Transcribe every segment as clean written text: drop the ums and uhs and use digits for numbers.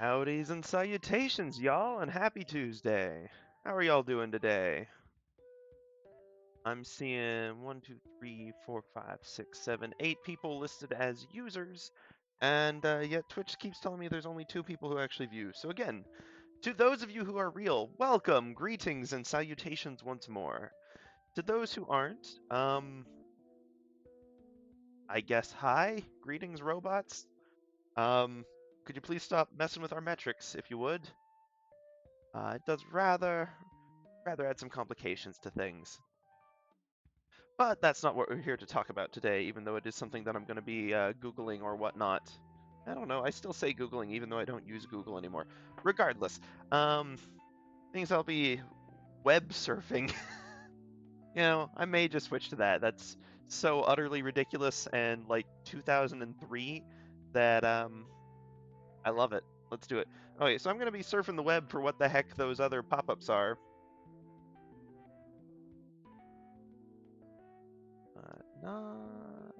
Howdys and salutations, y'all, and happy Tuesday. How are y'all doing today? I'm seeing 1, 2, 3, 4, 5, 6, 7, 8 people listed as users, and yet Twitch keeps telling me there's only 2 people who actually view. So again, to those of you who are real, welcome, greetings, and salutations once more. To those who aren't, I guess hi, greetings, robots. Could you please stop messing with our metrics, if you would? It does rather add some complications to things. But that's not what we're here to talk about today, even though it is something that I'm going to be Googling or whatnot. I don't know, I still say Googling even though I don't use Google anymore. Regardless, things I'll be web surfing. I may just switch to that. That's so utterly ridiculous and like 2003 that I love it. Let's do it. Okay, so I'm going to be surfing the web for what the heck those other pop-ups are. Not...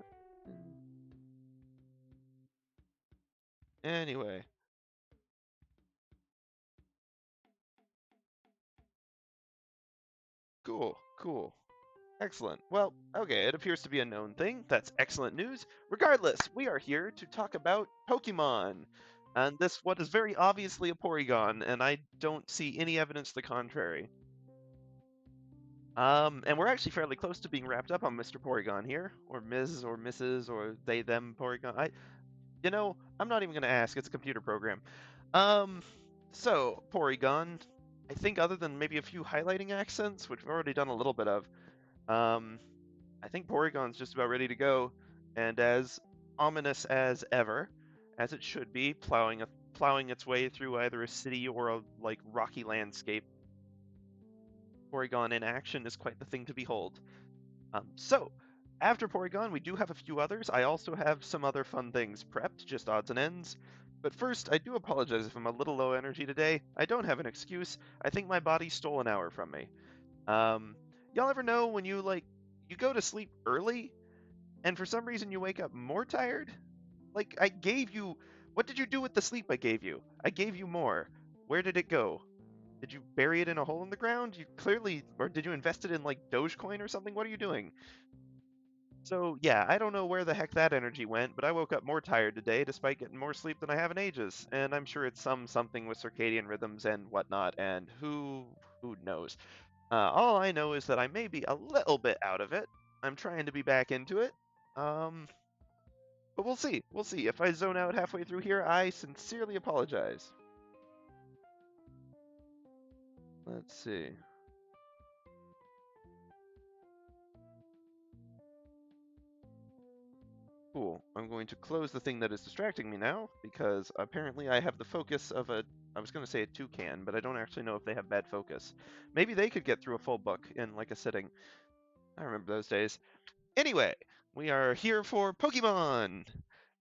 Anyway. Cool. Excellent. Well, okay, it appears to be a known thing. That's excellent news. Regardless, we are here to talk about Pokemon. And this what is very obviously a Porygon, and I don't see any evidence to the contrary. And we're actually fairly close to being wrapped up on Mr. Porygon here, or Ms. or Mrs. or they them Porygon. I'm not even gonna ask. It's a computer program. Um, so Porygon, I think other than maybe a few highlighting accents, which we've already done a little bit of, I think Porygon's just about ready to go, and as ominous as ever, as it should be, plowing its way through either a city or a rocky landscape. Porygon in action is quite the thing to behold. So, after Porygon, we do have a few others. I also have some other fun things prepped, just odds and ends. But first, I do apologize if I'm a little low energy today. I don't have an excuse. I think my body stole an hour from me. Y'all ever know when you go to sleep early and for some reason you wake up more tired? Like, I gave you. What did you do with the sleep I gave you? I gave you more. Where did it go? Did you bury it in a hole in the ground? You clearly. Or did you invest it in, Dogecoin or something? What are you doing? So, yeah, I don't know where the heck that energy went, but I woke up more tired today despite getting more sleep than I have in ages. And I'm sure it's something with circadian rhythms and whatnot, and who knows? All I know is that I may be a little bit out of it. I'm trying to be back into it. Um, but we'll see. We'll see. If I zone out halfway through here, I sincerely apologize. Let's see. Cool. I'm going to close the thing that is distracting me now, because apparently I have the focus of I was going to say a toucan, but I don't actually know if they have bad focus. Maybe they could get through a full book in like a sitting. I remember those days. Anyway, we are here for Pokemon!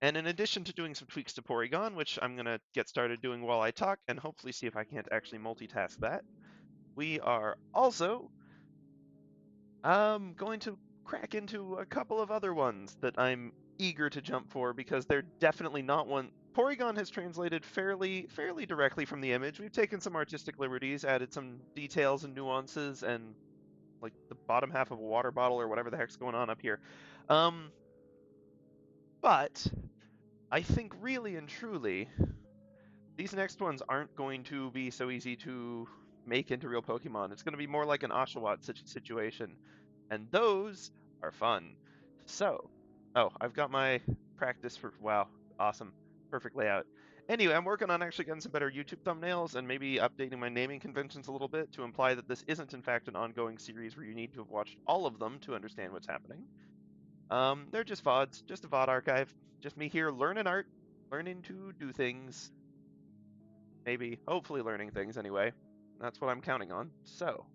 And in addition to doing some tweaks to Porygon, which I'm going to get started doing while I talk, and hopefully see if I can't actually multitask that, we are also going to crack into a couple of other ones that I'm eager to jump for because they're definitely not one. Porygon has translated fairly directly from the image. We've taken some artistic liberties, added some details and nuances, and like the bottom half of a water bottle or whatever the heck's going on up here. But I think really and truly, these next ones aren't going to be so easy to make into real Pokemon. It's going to be more like an Oshawott situation, and those are fun. So, oh, I've got my practice for, wow, awesome, perfect layout. Anyway, I'm working on actually getting some better YouTube thumbnails and maybe updating my naming conventions a little bit to imply that this isn't in fact an ongoing series where you need to have watched all of them to understand what's happening. They're just VODs, just a VOD archive, just me here learning art, learning to do things, maybe, hopefully learning things anyway. That's what I'm counting on. So,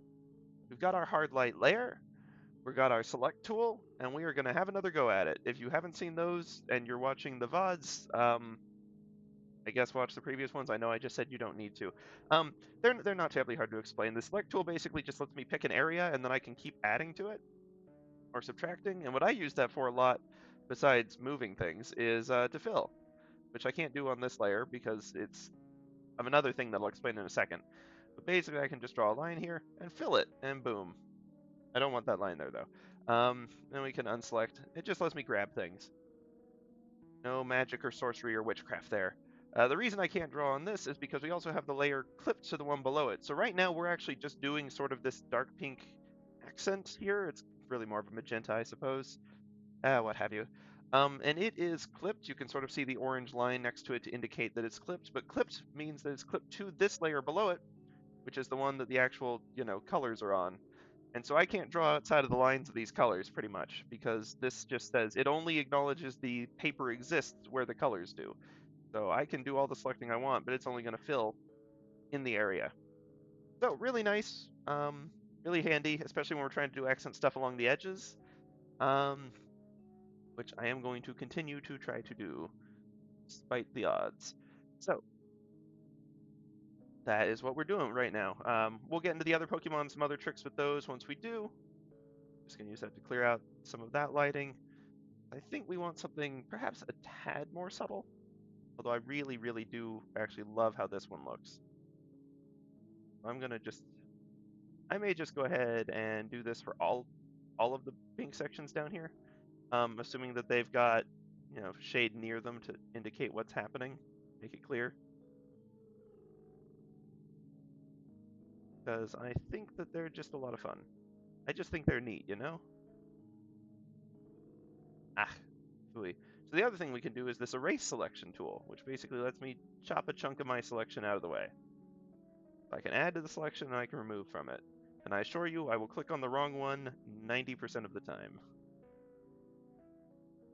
we've got our hard light layer, we've got our select tool, and we are going to have another go at it. If you haven't seen those and you're watching the VODs, I guess watch the previous ones. I know I just said you don't need to. They're not terribly hard to explain. The select tool basically just lets me pick an area and then I can keep adding to it or subtracting. And what I use that for a lot, besides moving things, is to fill, which I can't do on this layer because it's of another thing that I'll explain in a second. But basically, I can just draw a line here and fill it, and boom. I don't want that line there, though. Then we can unselect. It just lets me grab things. No magic or sorcery or witchcraft there. The reason I can't draw on this is because we also have the layer clipped to the one below it. So right now, we're actually just doing sort of this dark pink accent here. It's really more of a magenta, I suppose. What have you. And it is clipped. You can sort of see the orange line next to it to indicate that it's clipped, but clipped means that it's clipped to this layer below it, which is the one that the actual, colors are on. And so I can't draw outside of the lines of these colors pretty much because this just says it only acknowledges the paper exists where the colors do. So I can do all the selecting I want, but it's only going to fill in the area. So really nice, really handy, especially when we're trying to do accent stuff along the edges. Which I am going to continue to try to do, despite the odds. So, that is what we're doing right now. We'll get into the other Pokemon, some other tricks with those once we do. Just going to use that to clear out some of that lighting. I think we want something perhaps a tad more subtle, although I really, really do actually love how this one looks. I'm going to I may just go ahead and do this for all of the pink sections down here, assuming that they've got, shade near them to indicate what's happening, make it clear. Because I think that they're just a lot of fun. I just think they're neat, Ah, phooey. So the other thing we can do is this erase selection tool, which basically lets me chop a chunk of my selection out of the way. I can add to the selection and I can remove from it. And I assure you, I will click on the wrong one 90% of the time.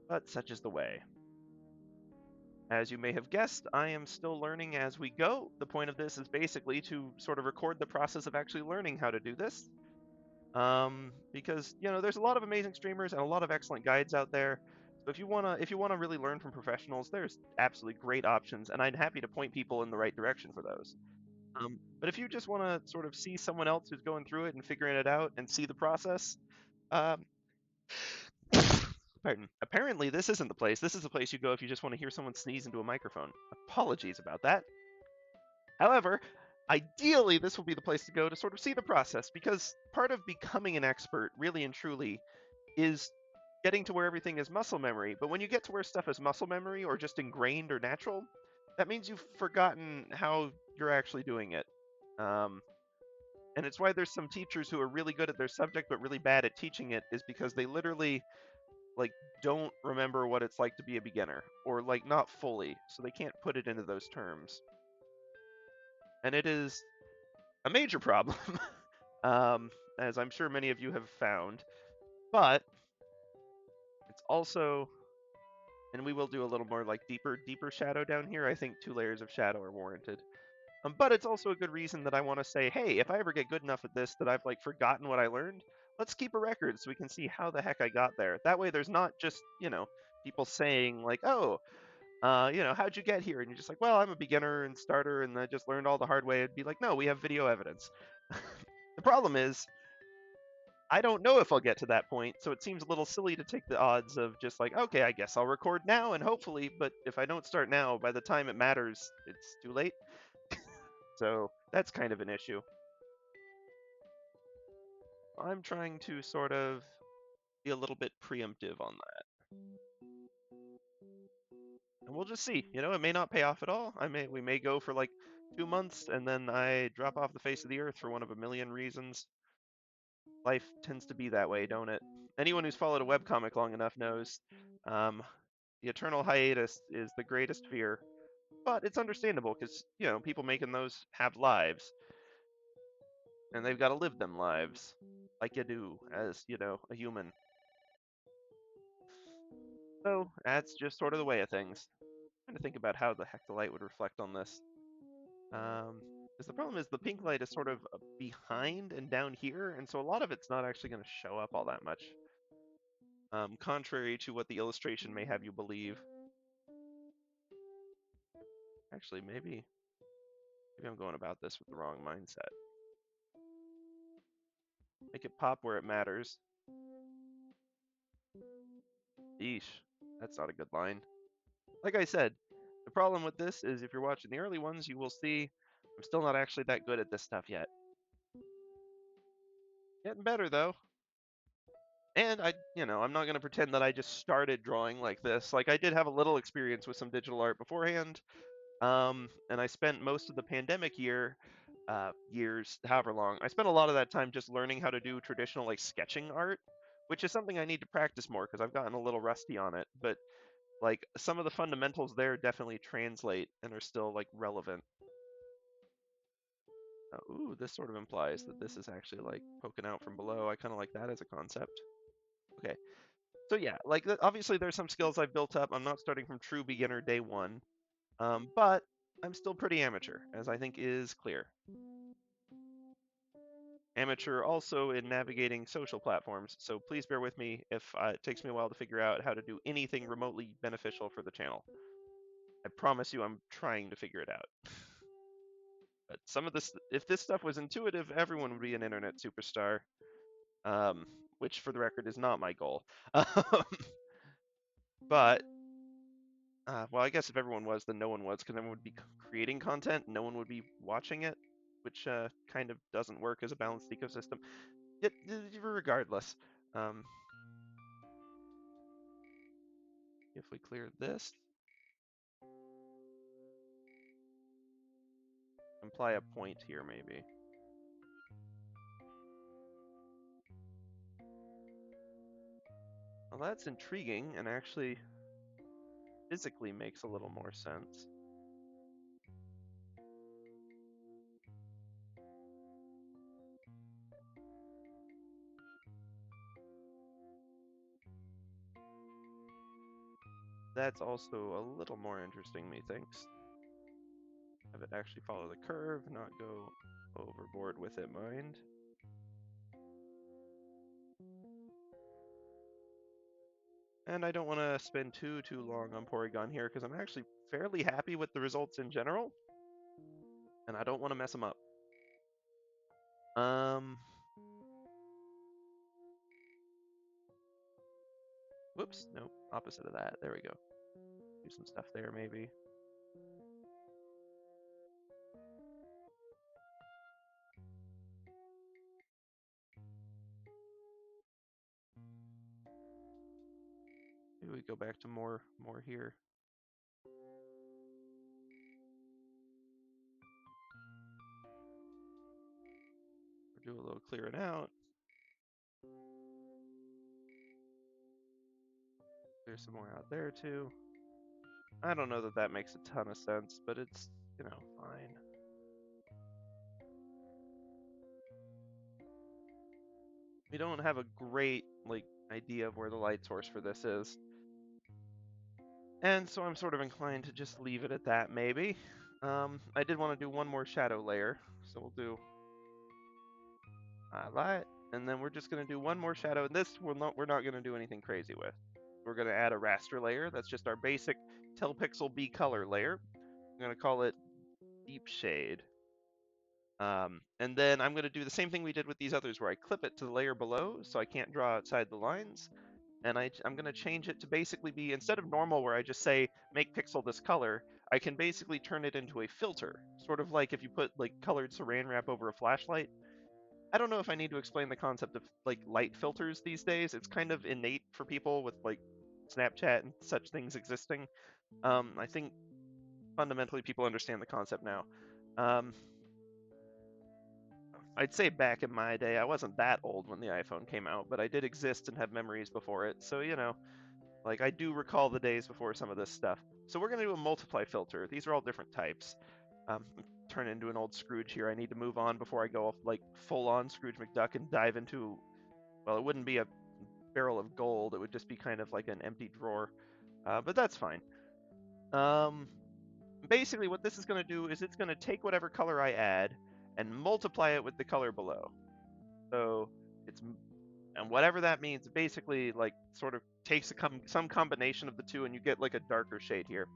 But such is the way. As you may have guessed, I am still learning as we go. The point of this is basically to sort of record the process of actually learning how to do this. Because there's a lot of amazing streamers and a lot of excellent guides out there. So if you wanna really learn from professionals, there's absolutely great options, and I'm happy to point people in the right direction for those. But if you just want to sort of see someone else who's going through it and figuring it out and see the process, um, pardon. Apparently, this isn't the place. This is the place you go if you just want to hear someone sneeze into a microphone. Apologies about that. However, ideally, this will be the place to go to sort of see the process, because part of becoming an expert, really and truly, is getting to where everything is muscle memory. But when you get to where stuff is muscle memory or just ingrained or natural, that means you've forgotten how you're actually doing it. Um, and it's why there's some teachers who are really good at their subject but really bad at teaching it, is because they literally like don't remember what it's like to be a beginner, or like not fully, so they can't put it into those terms. And it is a major problem, as I'm sure many of you have found. But it's also, and we will do a little more like deeper shadow down here. I think 2 layers of shadow are warranted. But it's also a good reason that I want to say, hey, if I ever get good enough at this that I've like forgotten what I learned, let's keep a record so we can see how the heck I got there. That way, there's not just people saying like, oh, how'd you get here? And you're just like, well, I'm a beginner and starter, and I just learned all the hard way. It'd be like, no, we have video evidence. The problem is, I don't know if I'll get to that point, so it seems a little silly to take the odds of just like, okay, I guess I'll record now and hopefully, but if I don't start now, by the time it matters, it's too late. So that's kind of an issue. I'm trying to sort of be a little bit preemptive on that. And we'll just see. It may not pay off at all. We may go for like 2 months and then I drop off the face of the earth for one of a million reasons. Life tends to be that way, don't it? Anyone who's followed a webcomic long enough knows the eternal hiatus is the greatest fear. But it's understandable because, people making those have lives. And they've got to live them lives like you do as, a human. So that's just sort of the way of things. I'm trying to think about how the heck the light would reflect on this. Because the problem is the pink light is sort of behind and down here, and so a lot of it's not actually going to show up all that much. Contrary to what the illustration may have you believe. Actually, maybe I'm going about this with the wrong mindset. Make it pop where it matters. Eesh, that's not a good line. Like I said, The problem with this is if you're watching the early ones, you will see I'm still not actually that good at this stuff yet. Getting better though. And I'm not going to pretend that I just started drawing like this. Like I did have a little experience with some digital art beforehand. And I spent most of the pandemic years, however long, I spent a lot of that time just learning how to do traditional like sketching art, which is something I need to practice more because I've gotten a little rusty on it. But like some of the fundamentals there definitely translate and are still like relevant. Ooh, this sort of implies that this is actually like poking out from below. I kind of like that as a concept. Okay, so yeah, like obviously there's some skills I've built up. I'm not starting from true beginner day one, but I'm still pretty amateur, as I think is clear. Amateur also in navigating social platforms, so please bear with me if it takes me a while to figure out how to do anything remotely beneficial for the channel. I promise you I'm trying to figure it out. But some of this, if this stuff was intuitive, everyone would be an internet superstar, which for the record is not my goal. But well, I guess if everyone was, then no one was, because everyone would be creating content, no one would be watching it, which kind of doesn't work as a balanced ecosystem. Yet, regardless, if we clear this, imply a point here maybe. Well, that's intriguing and actually physically makes a little more sense. That's also a little more interesting, methinks. Have it actually follow the curve, not go overboard with it, mind. And I don't want to spend too long on Pory-GONE here because I'm actually fairly happy with the results in general, and I don't want to mess them up. Whoops, nope, opposite of that. There we go. Do some stuff there maybe. Maybe we go back to more here. Or do a little clearing out. There's some more out there too. I don't know that that makes a ton of sense, but it's, fine. We don't have a great, idea of where the light source for this is. And so I'm sort of inclined to just leave it at that, maybe. I did want to do one more shadow layer, so we'll do light, and then we're just going to do one more shadow, and this we're not going to do anything crazy with. We're going to add a raster layer. That's just our basic Telpixel B color layer. I'm going to call it Deep Shade. And then I'm going to do the same thing we did with these others, where I clip it to the layer below, so I can't draw outside the lines. And I'm going to change it to basically be, instead of normal where I just say, make pixel this color, I can basically turn it into a filter. Sort of like if you put colored saran wrap over a flashlight. I don't know if I need to explain the concept of light filters these days. It's kind of innate for people with Snapchat and such things existing. I think fundamentally people understand the concept now. I'd say back in my day, I wasn't that old when the iPhone came out, but I did exist and have memories before it. So, I do recall the days before some of this stuff. So we're going to do a multiply filter. These are all different types. Turn into an old Scrooge here. I need to move on before I go full-on Scrooge McDuck and dive into, well, it wouldn't be a barrel of gold. It would just be kind of like an empty drawer. But that's fine. Basically, what this is going to do is it's going to take whatever color I add and multiply it with the color below. So and whatever that means, basically sort of takes some combination of the two, and you get a darker shade here.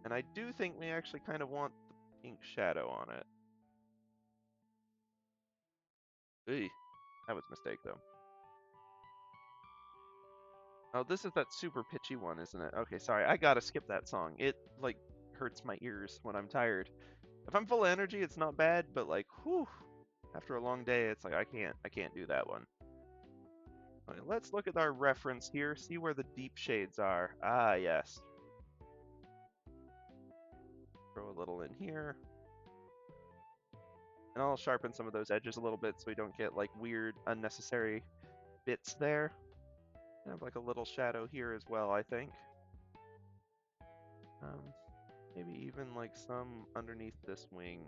And I do think we actually kind of want the pink shadow on it. Eey, that was a mistake though. Oh, this is that super pitchy one, isn't it? Okay, sorry. I gotta skip that song. It, like, hurts my ears when I'm tired. If I'm full of energy, it's not bad, but, like, whew, after a long day, it's like, I can't do that one. Okay, let's look at our reference here, see where the deep shades are. Ah, yes. Throw a little in here. And I'll sharpen some of those edges a little bit so we don't get, like, weird, unnecessary bits there. I have, like, a little shadow here as well, I think. Um, Maybe even, like, some underneath this wing.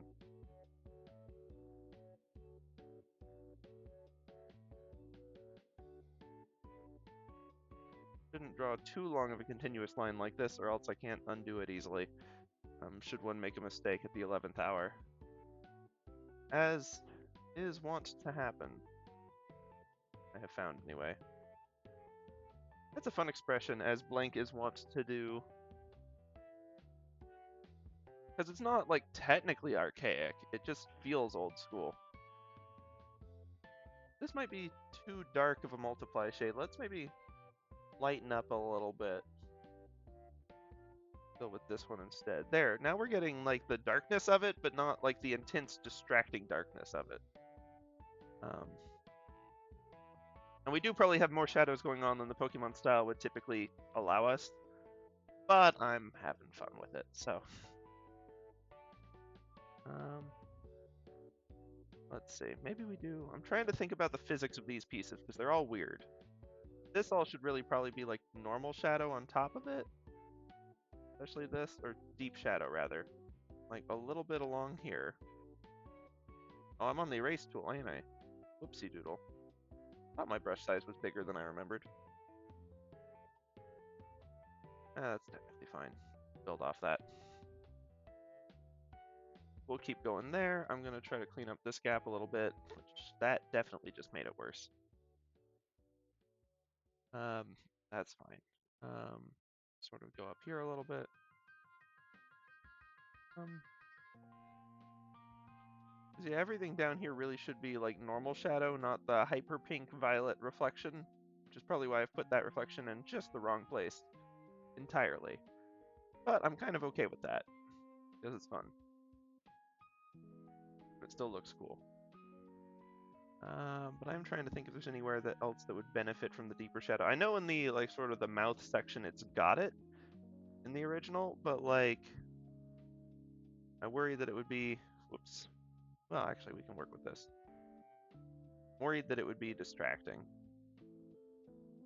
Shouldn't draw too long of a continuous line like this, or else I can't undo it easily. Should one make a mistake at the 11th hour. As is wont to happen. I have found, anyway. That's a fun expression, as blank is wont to do. Because it's not, like, technically archaic, it just feels old school. This might be too dark of a multiply shade. Let's maybe lighten up a little bit. Go with this one instead. There, now we're getting, like, the darkness of it, but not, like, the intense, distracting darkness of it. And we do probably have more shadows going on than the Pokemon style would typically allow us, but I'm having fun with it, so. Let's see, maybe we do. I'm trying to think about the physics of these pieces, because they're all weird. This all should really probably be like normal shadow on top of it, especially this, or deep shadow rather. Like a little bit along here. Oh, I'm on the erase tool, ain't I? Whoopsie doodle. Thought my brush size was bigger than I remembered. That's technically fine. Build off that. We'll keep going there. I'm going to try to clean up this gap a little bit, which that definitely just made it worse. That's fine. Sort of go up here a little bit. See, everything down here really should be like normal shadow, not the hyper pink violet reflection, which is probably why I've put that reflection in just the wrong place entirely. But I'm kind of okay with that, because it's fun. It still looks cool. But I'm trying to think if there's anywhere else that would benefit from the deeper shadow. I know in the, like, sort of the mouth section it's got it in the original, but, like, I worry that it would be, whoops. Well, actually, we can work with this. Worried that it would be distracting.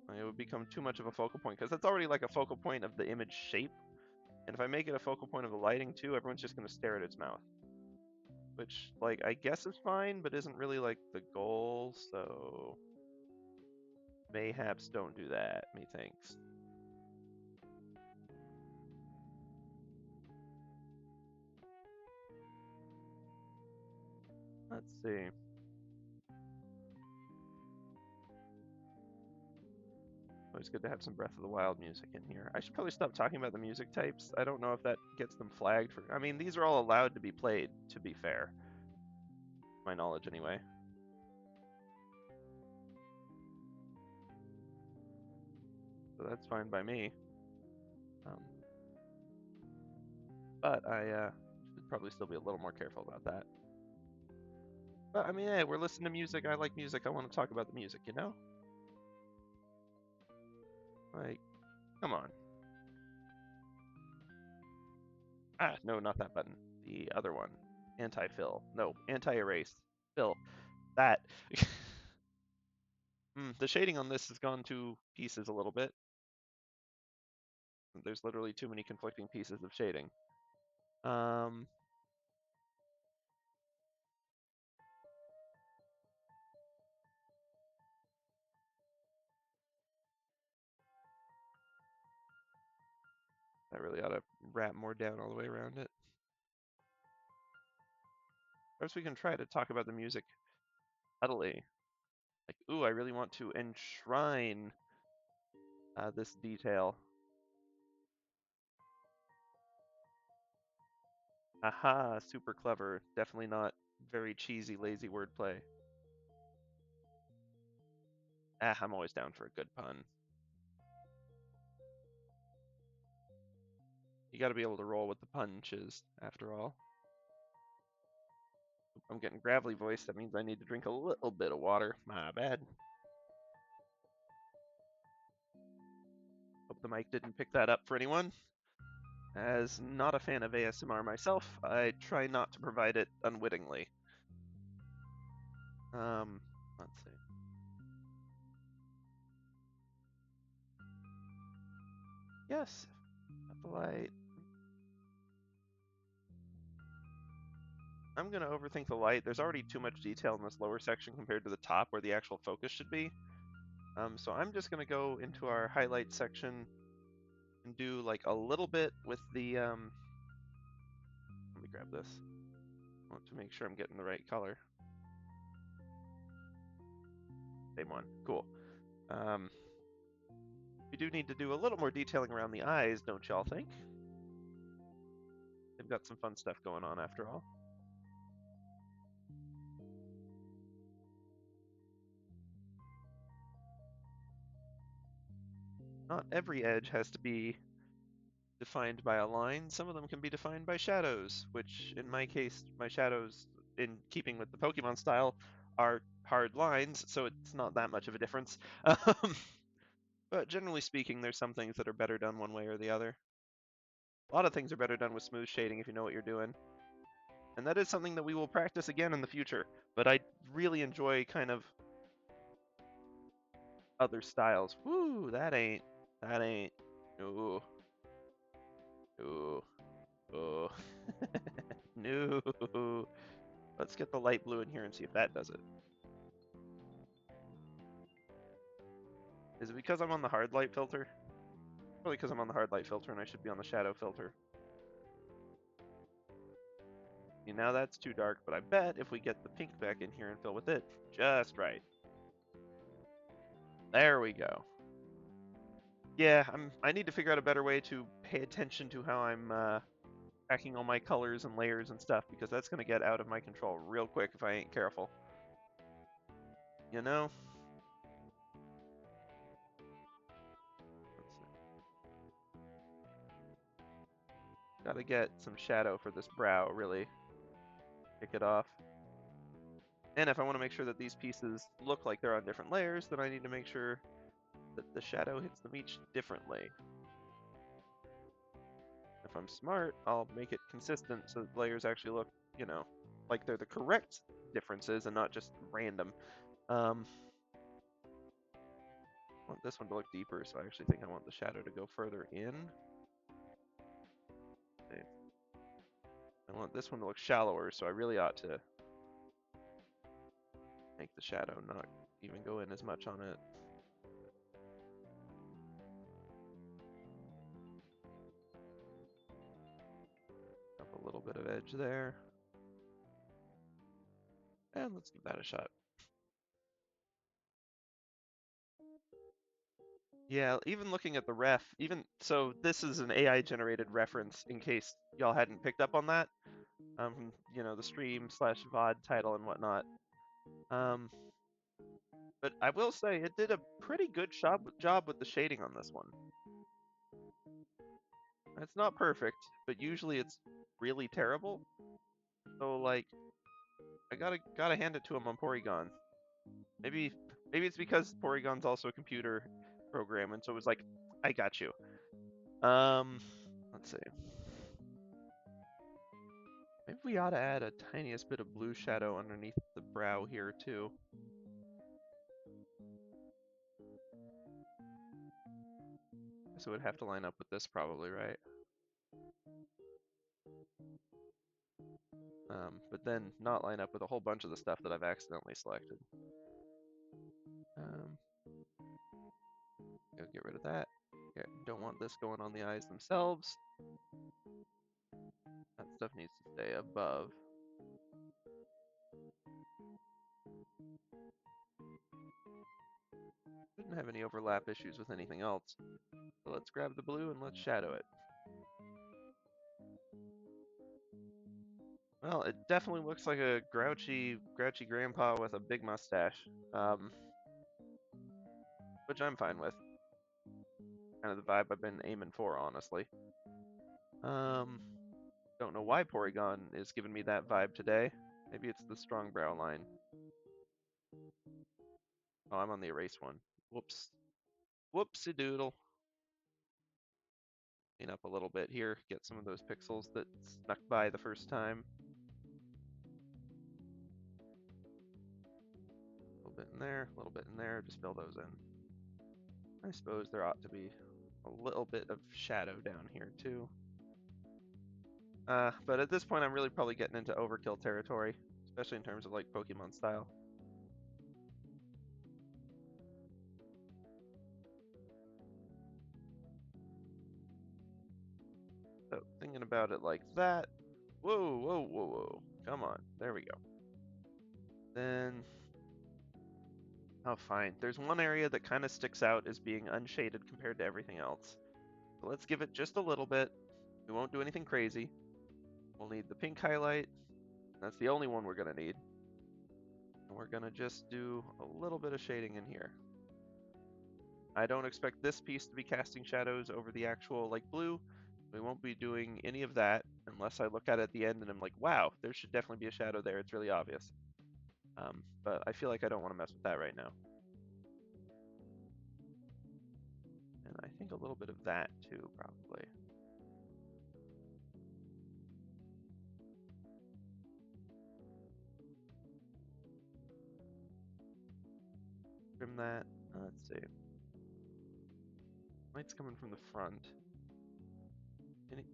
Like, it would become too much of a focal point, because that's already like a focal point of the image shape. And if I make it a focal point of the lighting too, everyone's just going to stare at its mouth. Which, like, I guess is fine, but isn't really, like, the goal, so mayhaps don't do that, methinks. Let's see. Always good to have some Breath of the Wild music in here. I should probably stop talking about the music types. I don't know if that gets them flagged for... I mean, these are all allowed to be played, to be fair. My knowledge, anyway. So that's fine by me. But I should probably still be a little more careful about that. But, I mean, hey, we're listening to music. I like music. I want to talk about the music, you know? Like, come on. Ah, no, not that button. The other one. Anti-fill. No, anti-erase. Fill. That. The shading on this has gone to pieces a little bit. There's literally too many conflicting pieces of shading. I really ought to wrap more down all the way around it. Perhaps we can try to talk about the music subtly. Like, ooh, I really want to enshrine this detail. Aha, super clever. Definitely not very cheesy, lazy wordplay. Ah, I'm always down for a good pun. You got to be able to roll with the punches, after all. I'm getting gravelly voice. That means I need to drink a little bit of water. My bad. Hope the mic didn't pick that up for anyone. As not a fan of ASMR myself, I try not to provide it unwittingly. Let's see. Yes, got the light. I'm going to overthink the light. There's already too much detail in this lower section compared to the top where the actual focus should be. So I'm just going to go into our highlight section and do like a little bit with the, let me grab this. I want to make sure I'm getting the right color. Same one, cool. We do need to do a little more detailing around the eyes, don't y'all think? They've got some fun stuff going on after all. Not every edge has to be defined by a line. Some of them can be defined by shadows, which in my case, my shadows, in keeping with the Pokemon style, are hard lines, so it's not that much of a difference. But generally speaking, there's some things that are better done one way or the other. A lot of things are better done with smooth shading if you know what you're doing. And that is something that we will practice again in the future. But I really enjoy kind of other styles. Woo, that ain't, no, no, oh, no. Let's get the light blue in here and see if that does it. Is it because I'm on the hard light filter? Probably because I'm on the hard light filter and I should be on the shadow filter. See, now that's too dark, but I bet if we get the pink back in here and fill with it just right. There we go. Yeah, I need to figure out a better way to pay attention to how I'm tracking all my colors and layers and stuff, because that's going to get out of my control real quick if I ain't careful. You know? Gotta get some shadow for this brow, really kick it off. And if I want to make sure that these pieces look like they're on different layers, then I need to make sure that the shadow hits them each differently. If I'm smart, I'll make it consistent so that layers actually look, you know, like they're the correct differences and not just random. I want this one to look deeper, so I actually think I want the shadow to go further in. Okay. I want this one to look shallower, so I really ought to make the shadow not even go in as much on it. Up a little bit of edge there. And let's give that a shot. Yeah, even looking at the ref, so this is an AI generated reference in case y'all hadn't picked up on that. You know, the stream slash VOD title and whatnot. But I will say it did a pretty good job with the shading on this one. It's not perfect, but usually it's really terrible. So like, I gotta hand it to him on Pory-GONE. Maybe it's because Pory-GONE's also a computer program, and so it was like, I got you. Let's see. Maybe we ought to add a tiniest bit of blue shadow underneath the brow here too. So it would have to line up with this probably, right? But then not line up with a whole bunch of the stuff that I've accidentally selected. Go get rid of that. Okay, don't want this going on the eyes themselves. That stuff needs to stay above. Shouldn't have any overlap issues with anything else. So let's grab the blue and let's shadow it. Well, it definitely looks like a grouchy grandpa with a big mustache, which I'm fine with. Kind of the vibe I've been aiming for, honestly. Don't know why Pory-GONE is giving me that vibe today. Maybe it's the strong brow line. Oh, I'm on the erase one. Whoops. Whoopsie doodle. Clean up a little bit here. Get some of those pixels that snuck by the first time. A little bit in there, a little bit in there. Just fill those in. I suppose there ought to be a little bit of shadow down here too. But at this point, I'm really probably getting into overkill territory, especially in terms of like Pokemon style. So thinking about it like that. Whoa, whoa, whoa, whoa. Come on. There we go. Then, oh, fine. There's one area that kind of sticks out as being unshaded compared to everything else. So let's give it just a little bit. We won't do anything crazy. We'll need the pink highlight. That's the only one we're going to need. And we're going to just do a little bit of shading in here. I don't expect this piece to be casting shadows over the actual like blue. We won't be doing any of that unless I look at it at the end and I'm like, wow, there should definitely be a shadow there. It's really obvious. But I feel like I don't want to mess with that right now. And I think a little bit of that too, probably. Trim that. Let's see. Light's coming from the front.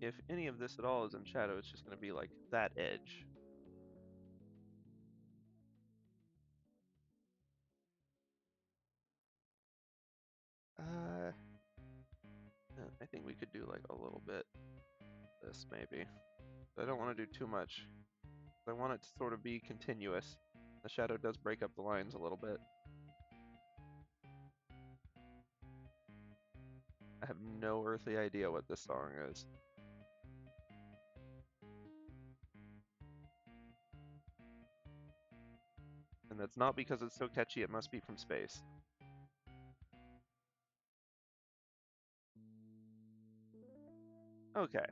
If any of this at all is in shadow, it's just going to be like that edge. I think we could do like a little bit this maybe. I don't want to do too much. I want it to sort of be continuous. The shadow does break up the lines a little bit. I have no earthly idea what this song is. And that's not because it's so catchy, it must be from space. Okay.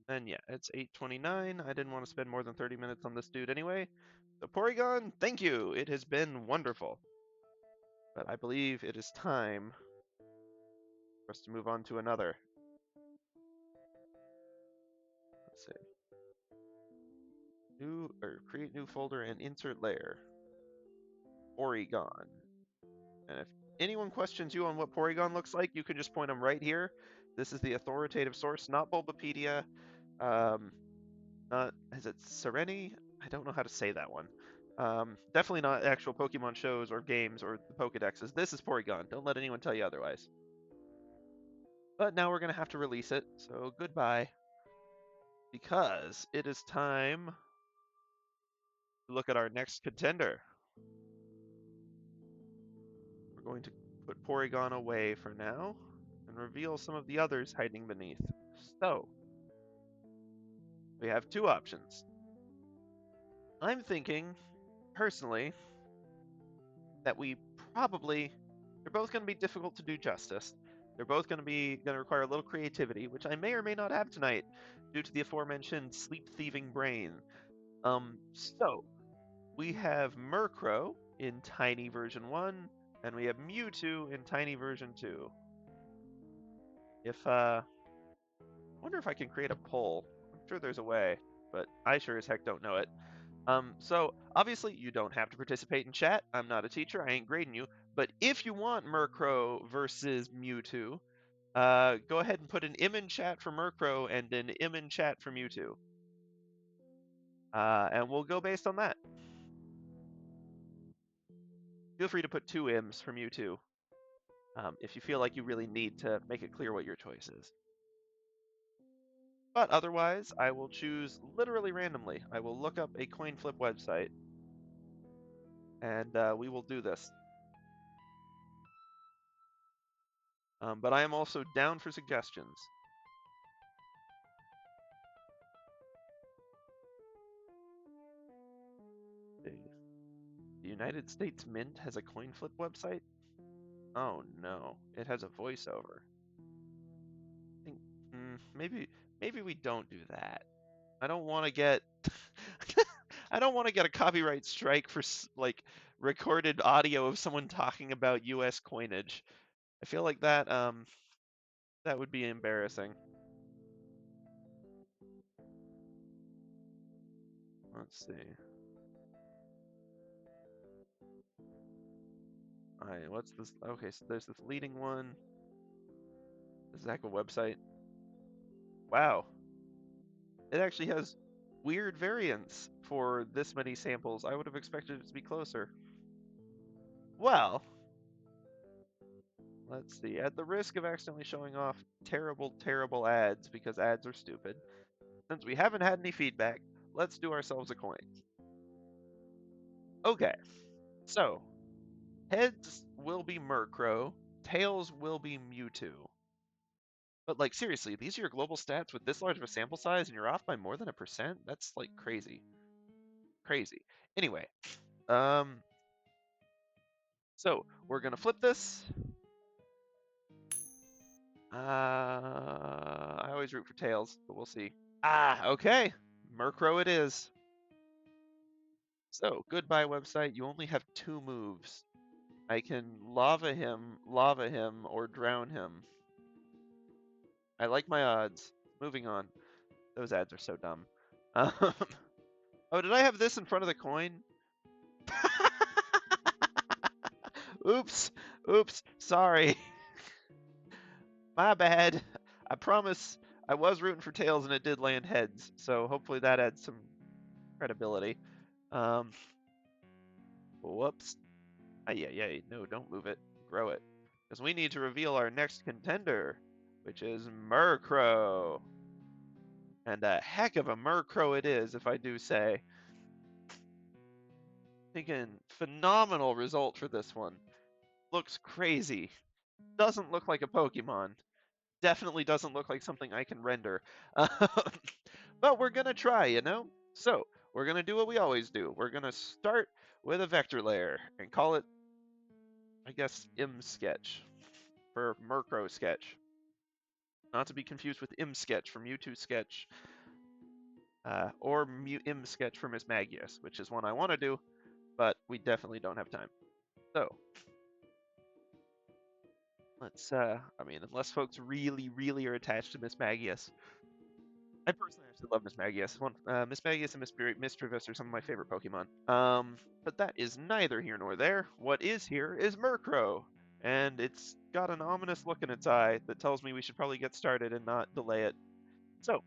And yeah, it's 8:29. I didn't want to spend more than 30 minutes on this dude anyway. So Porygon, thank you. It has been wonderful. But I believe it is time for us to move on to another. Let's see. Create new folder and insert layer. Porygon. And if anyone questions you on what Porygon looks like, you can just point them right here. This is the authoritative source, not Bulbapedia. Not, is it Sereni? I don't know how to say that one. Definitely not actual Pokemon shows or games or the Pokedexes. This is Porygon. Don't let anyone tell you otherwise. But now we're going to have to release it, so goodbye. Because it is time to look at our next contender. We're going to put Porygon away for now and reveal some of the others hiding beneath. So, we have two options. I'm thinking, personally, that we probably, they're both going to be difficult to do justice. They're both going to require a little creativity, which I may or may not have tonight due to the aforementioned sleep thieving brain. So we have Murkrow in Tiny version 1, and we have Mewtwo in Tiny version 2. Wonder if I can create a poll. I'm sure there's a way, but I sure as heck don't know it. So obviously you don't have to participate in chat. I'm not a teacher. I ain't grading you. But if you want Murkrow versus Mewtwo, go ahead and put an M in chat for Murkrow and an M in chat for Mewtwo. And we'll go based on that. Feel free to put 2 M's for Mewtwo if you feel like you really need to make it clear what your choice is. But otherwise, I will choose literally randomly. I will look up a coin flip website, and we will do this. But I am also down for suggestions. The United States Mint has a coin flip website? Oh no, it has a voiceover. I think maybe maybe we don't do that. I don't want to get I don't want to get a copyright strike for like recorded audio of someone talking about US coinage. I feel like that would be embarrassing. Let's see. Alright, what's this? Okay, so there's this leading one. This is actual website. Wow. It actually has weird variants for this many samples. I would have expected it to be closer. Well, let's see. At the risk of accidentally showing off terrible, terrible ads because ads are stupid, since we haven't had any feedback, let's do ourselves a coin. Okay, so heads will be Murkrow, tails will be Mewtwo. But like seriously, these are your global stats with this large of a sample size and you're off by more than 1%? That's like crazy. Crazy. Anyway, um so we're gonna flip this. I always root for tails, but we'll see. Ah, okay. Murkrow it is. So, goodbye website. You only have 2 moves. I can lava him, or drown him. I like my odds. Moving on. Those ads are so dumb. Oh, did I have this in front of the coin? Oops. Oops. Sorry. My bad. I promise I was rooting for tails and it did land heads, so hopefully that adds some credibility. Um, whoops. Yeah. No, don't move it. Grow it. Because we need to reveal our next contender, which is Murkrow. And a heck of a Murkrow it is, if I do say. Thinking phenomenal result for this one. Looks crazy. Doesn't look like a Pokemon. Definitely doesn't look like something I can render. But we're gonna try, you know? So, we're gonna do what we always do. We're gonna start with a vector layer and call it, I guess, Sketch for Murkrow Sketch. Not to be confused with Sketch from Mewtwo Sketch, or Sketch for Mismagius, which is one I want to do, but we definitely don't have time. So, let's, I mean, unless folks really, really are attached to Mismagius. I personally actually love Mismagius. Mismagius and Misdreavus are some of my favorite Pokemon. But that is neither here nor there. What is here is Murkrow, and it's got an ominous look in its eye that tells me we should probably get started and not delay it. So,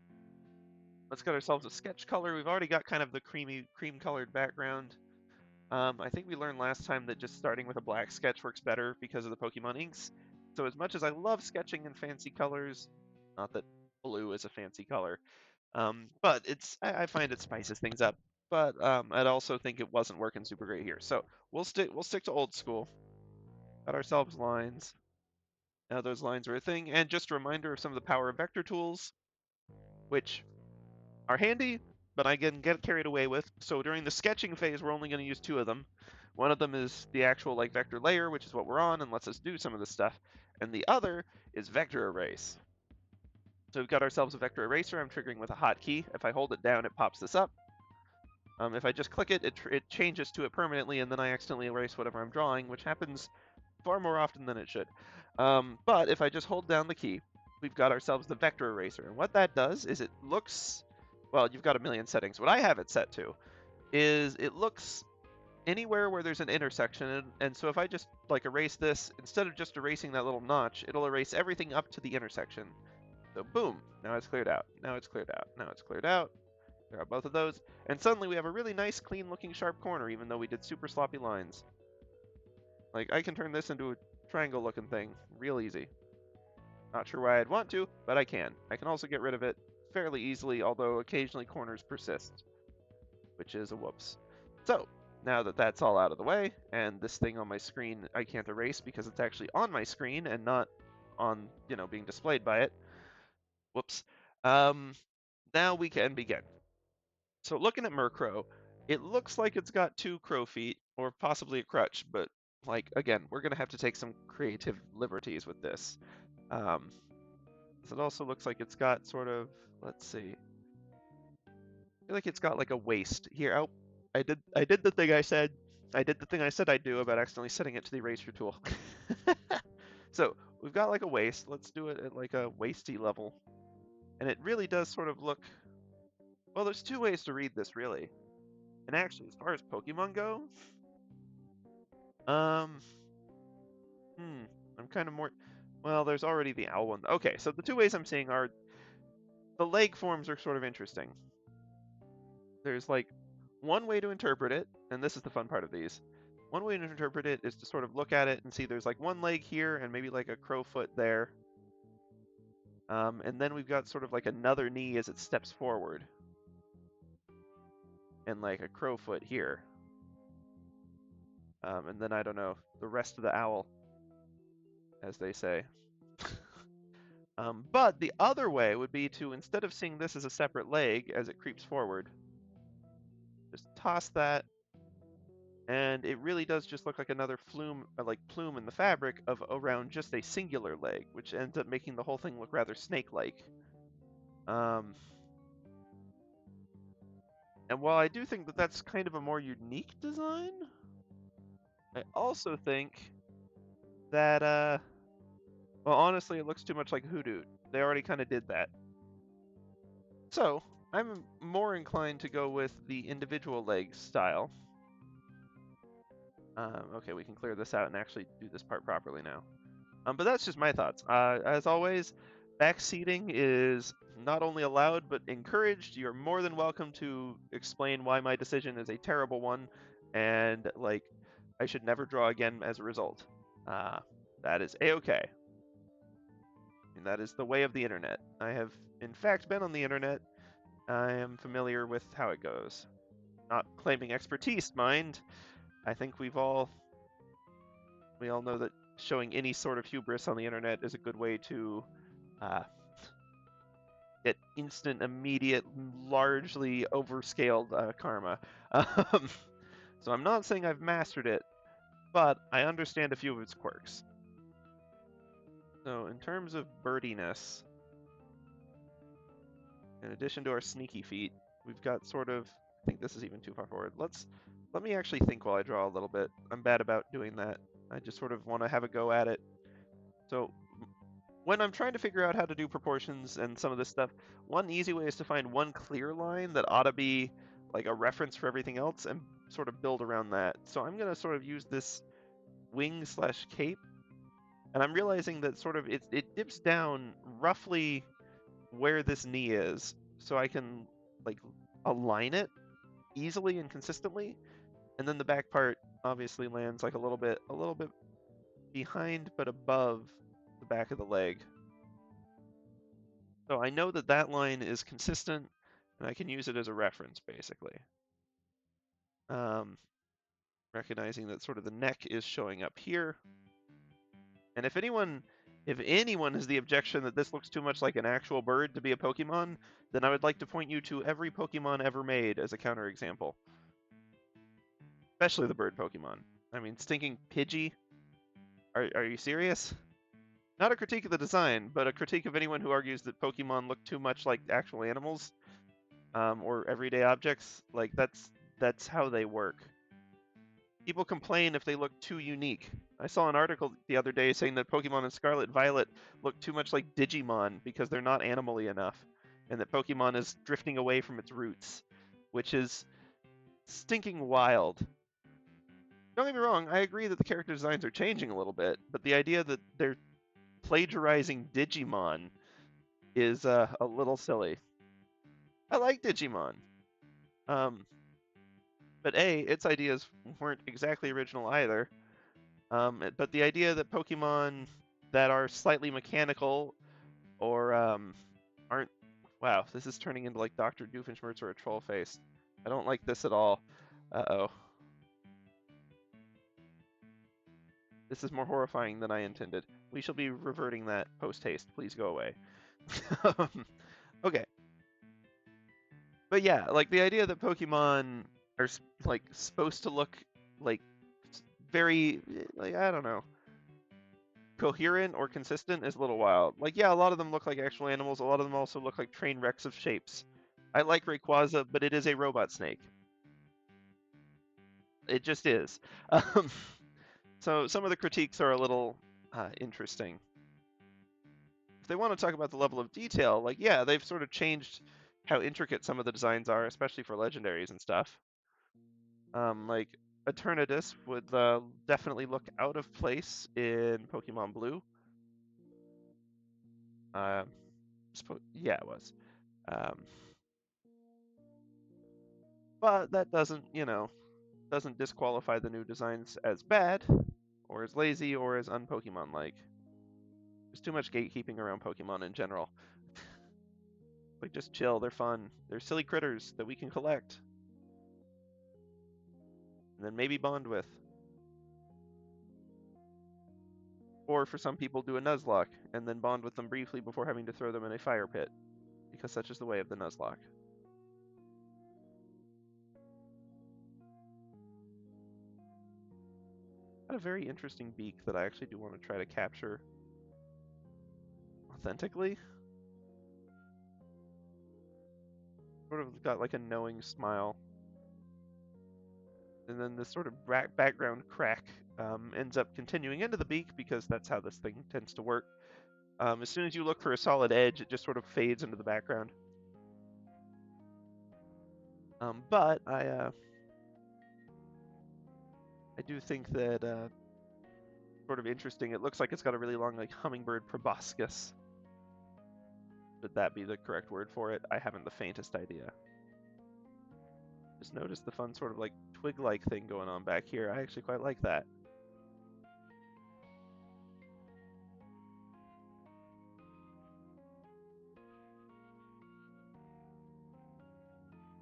let's get ourselves a sketch color. We've already got kind of the cream-colored background. I think we learned last time that just starting with a black sketch works better because of the Pokemon inks. So as much as I love sketching in fancy colors, not that blue is a fancy color, but I find it spices things up. But I'd also think it wasn't working super great here. So we'll stick to old school. Got ourselves lines. Now those lines are a thing, and just a reminder of some of the power of vector tools, which are handy, but I can get carried away with. So during the sketching phase, we're only going to use 2 of them. One of them is the actual like vector layer, which is what we're on and lets us do some of this stuff. And the other is vector erase. So we've got ourselves a vector eraser. I'm triggering with a hotkey. If I hold it down, it pops this up. If I just click it, it changes to it permanently, and then I accidentally erase whatever I'm drawing, which happens far more often than it should. But if I just hold down the key, we've got ourselves the vector eraser. And what that does is it looks, well, you've got a million settings. What I have it set to is it looks anywhere where there's an intersection. And so if I just like erase this, instead of just erasing that little notch, it'll erase everything up to the intersection. So boom, now it's cleared out. Now it's cleared out. Now it's cleared out. There are both of those. And suddenly we have a really nice, clean looking sharp corner, even though we did super sloppy lines. Like, I can turn this into a triangle looking thing real easy. Not sure why I'd want to, but I can. I can also get rid of it fairly easily, although occasionally corners persist, which is a whoops. So, now that that's all out of the way, and this thing on my screen I can't erase because it's actually on my screen and not on, being displayed by it. Whoops. Now we can begin. So looking at Murkrow, it looks like it's got 2 crow feet, or possibly a crutch, but like again, we're gonna have to take some creative liberties with this. It also looks like it's got sort of, let's see. I feel like it's got like a waist here. Oh, I did the thing I said. I did the thing I said I'd do about accidentally setting it to the eraser tool. So we've got like a waist. Let's do it at like a waisty level. And it really does sort of look, well, there's two ways to read this really. And actually, as far as Pokemon go, um, I'm kind of more, well, there's already the owl one. Okay, so the two ways I'm seeing are, the leg forms are sort of interesting. There's like one way to interpret it, and this is the fun part of these. One way to interpret it is to sort of look at it and see there's like one leg here and maybe like a crow foot there. And then we've got sort of like another knee as it steps forward. And like a crow foot here. And then I don't know, the rest of the owl, as they say. But the other way would be to, instead of seeing this as a separate leg as it creeps forward, just toss that, and it really does just look like another plume in the fabric of around just a singular leg, which ends up making the whole thing look rather snake-like. And while I do think that that's kind of a more unique design, I also think that, well, honestly, it looks too much like Hoodoo. They already kind of did that. So, I'm more inclined to go with the individual leg style. Okay, we can clear this out and actually do this part properly now. But that's just my thoughts. As always, backseating is not only allowed but encouraged. You're more than welcome to explain why my decision is a terrible one, and like I should never draw again as a result. That is a-okay. And that is the way of the internet. I have, in fact, been on the internet. I am familiar with how it goes. Not claiming expertise, mind. I think we all know that showing any sort of hubris on the internet is a good way to get instant, immediate, largely overscaled karma. So I'm not saying I've mastered it, but I understand a few of its quirks. So in terms of birdiness, in addition to our sneaky feet, we've got sort of, I think this is even too far forward. Let me actually think while I draw a little bit. I'm bad about doing that. I just sort of want to have a go at it. So when I'm trying to figure out how to do proportions and some of this stuff, one easy way is to find one clear line that ought to be like a reference for everything else and sort of build around that. So I'm going to sort of use this wing/cape, and I'm realizing that sort of it dips down roughly where this knee is, so I can like align it easily and consistently, and then the back part obviously lands like a little bit behind but above the back of the leg. So I know that that line is consistent, and I can use it as a reference, basically. Recognizing that sort of the neck is showing up here. And if anyone has the objection that this looks too much like an actual bird to be a Pokemon, then I would like to point you to every Pokemon ever made as a counterexample. Especially the bird Pokemon. I mean, stinking Pidgey? Are you serious? Not a critique of the design, but a critique of anyone who argues that Pokemon look too much like actual animals, or everyday objects. Like, that's how they work. People complain if they look too unique. I saw an article the other day saying that Pokemon in Scarlet Violet look too much like Digimon because they're not animal-y enough, and that Pokemon is drifting away from its roots, which is stinking wild. Don't get me wrong, I agree that the character designs are changing a little bit, but the idea that they're plagiarizing Digimon is a little silly. I like Digimon. But its ideas weren't exactly original either. But the idea that Pokemon that are slightly mechanical or aren't... Wow, this is turning into like Dr. Doofenshmirtz or a troll face. I don't like this at all. Uh-oh. This is more horrifying than I intended. We shall be reverting that post-haste. Please go away. Okay. But yeah, like the idea that Pokemon are like supposed to look like very, like, I don't know. coherent or consistent is a little wild. Like, yeah, a lot of them look like actual animals. A lot of them also look like train wrecks of shapes. I like Rayquaza, but it is a robot snake. It just is. Um, so some of the critiques are a little interesting. If they want to talk about the level of detail, like, yeah, they've sort of changed how intricate some of the designs are, especially for legendaries and stuff. Like, Eternatus would definitely look out of place in Pokemon Blue. Yeah, it was. Um, but that doesn't, doesn't disqualify the new designs as bad, or as lazy, or as un-Pokemon-like. There's too much gatekeeping around Pokemon in general. Like, just chill, they're fun. They're silly critters that we can collect. And then maybe bond with. Or for some people, do a Nuzlocke, and then bond with them briefly before having to throw them in a fire pit. Because such is the way of the Nuzlocke. Got a very interesting beak that I actually do want to try to capture authentically. Sort of got like a knowing smile. And then this sort of background crack ends up continuing into the beak because that's how this thing tends to work. As soon as you look for a solid edge, it just sort of fades into the background. But I do think that sort of interesting. It looks like it's got a really long like hummingbird proboscis. Would that be the correct word for it? I haven't the faintest idea. Just notice the fun sort of like twig-like thing going on back here. I actually quite like that.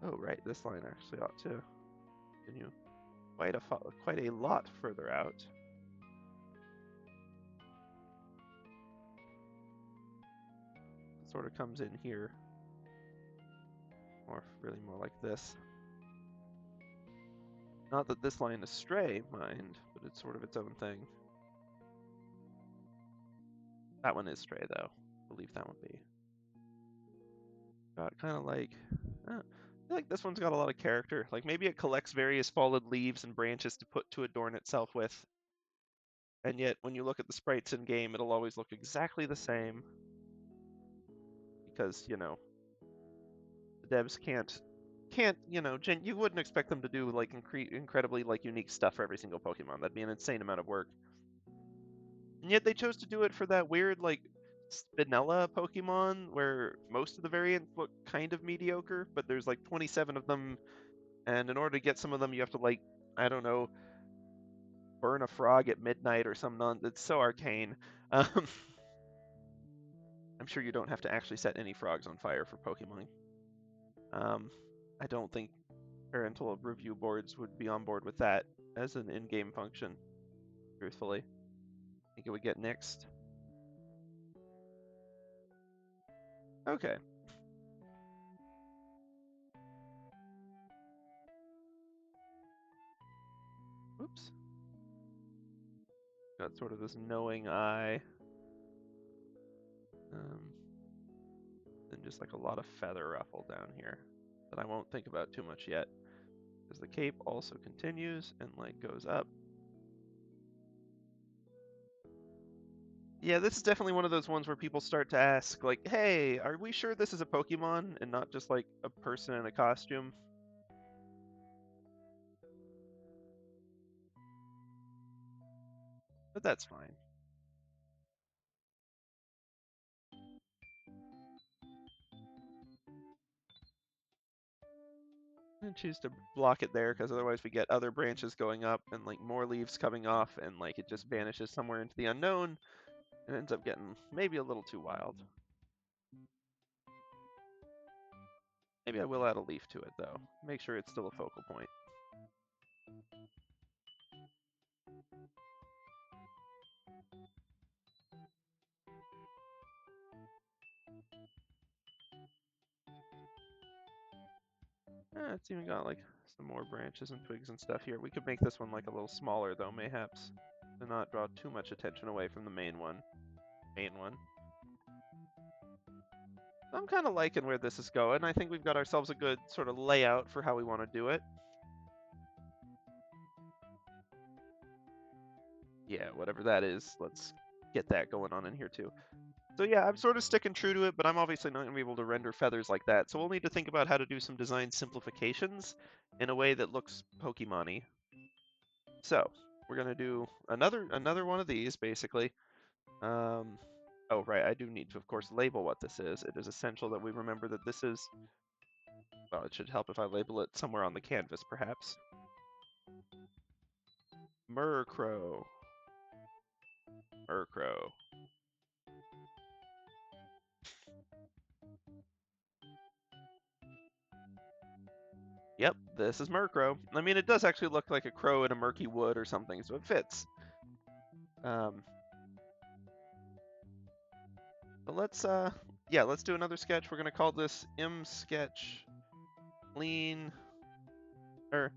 Oh, right, this line actually ought to continue quite a lot further out. It sort of comes in here, or really more like this. Not that this line is stray, mind, but it's sort of its own thing. That one is stray, though. I believe that would be. Got kind of like, I feel like this one's got a lot of character. Like maybe it collects various fallen leaves and branches to put to adorn itself with. And yet, when you look at the sprites in game, it'll always look exactly the same. Because, the devs can't, you wouldn't expect them to do like incredibly like unique stuff for every single Pokemon. That'd be an insane amount of work. And yet they chose to do it for that weird like Spinella Pokemon where most of the variants look kind of mediocre, but there's like 27 of them, and in order to get some of them, you have to like, I don't know, burn a frog at midnight or some It's so arcane. I'm sure you don't have to actually set any frogs on fire for Pokemon. I don't think parental review boards would be on board with that as an in-game function, truthfully. I think it would get nixed. Okay. Oops. Got sort of this knowing eye. And just like a lot of feather ruffle down here that I won't think about too much yet. Because the cape also continues and like goes up. Yeah, this is definitely one of those ones where people start to ask, like, hey, are we sure this is a Pokemon and not just like a person in a costume? But that's fine. And choose to block it there because otherwise we get other branches going up and like more leaves coming off and like it just vanishes somewhere into the unknown and ends up getting maybe a little too wild. Maybe I will add a leaf to it though. Make sure it's still a focal point. It's even got like some more branches and twigs and stuff here. We could make this one like a little smaller though, mayhaps. to not draw too much attention away from the main one. I'm kind of liking where this is going. I think we've got ourselves a good sort of layout for how we want to do it. Yeah, whatever that is, let's get that going on in here too. So yeah, I'm sort of sticking true to it, but I'm obviously not going to be able to render feathers like that. So we'll need to think about how to do some design simplifications in a way that looks Pokemon-y. So we're going to do another one of these, basically. Oh, right, I do need to, of course, label what this is. It is essential that we remember that this is... Well, it should help if I label it somewhere on the canvas, perhaps. Murkrow. Murkrow. Yep, this is Murkrow. I mean, it does actually look like a crow in a murky wood or something, so it fits. But let's do another sketch. We're gonna call this M sketch clean, or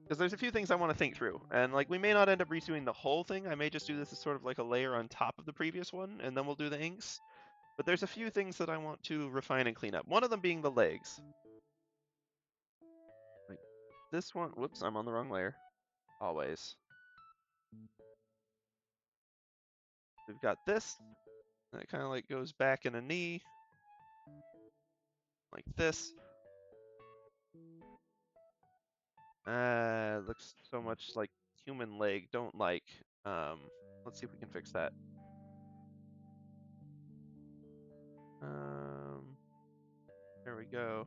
because there's a few things I want to think through, and like we may not end up redoing the whole thing. I may just do this as sort of like a layer on top of the previous one, and then we'll do the inks. But there's a few things that I want to refine and clean up. One of them being the legs. Like this one. Whoops, I'm on the wrong layer. Always. We've got this. And it kind of like goes back in a knee, like this. Looks so much like human leg. Don't like. Let's see if we can fix that. There we go.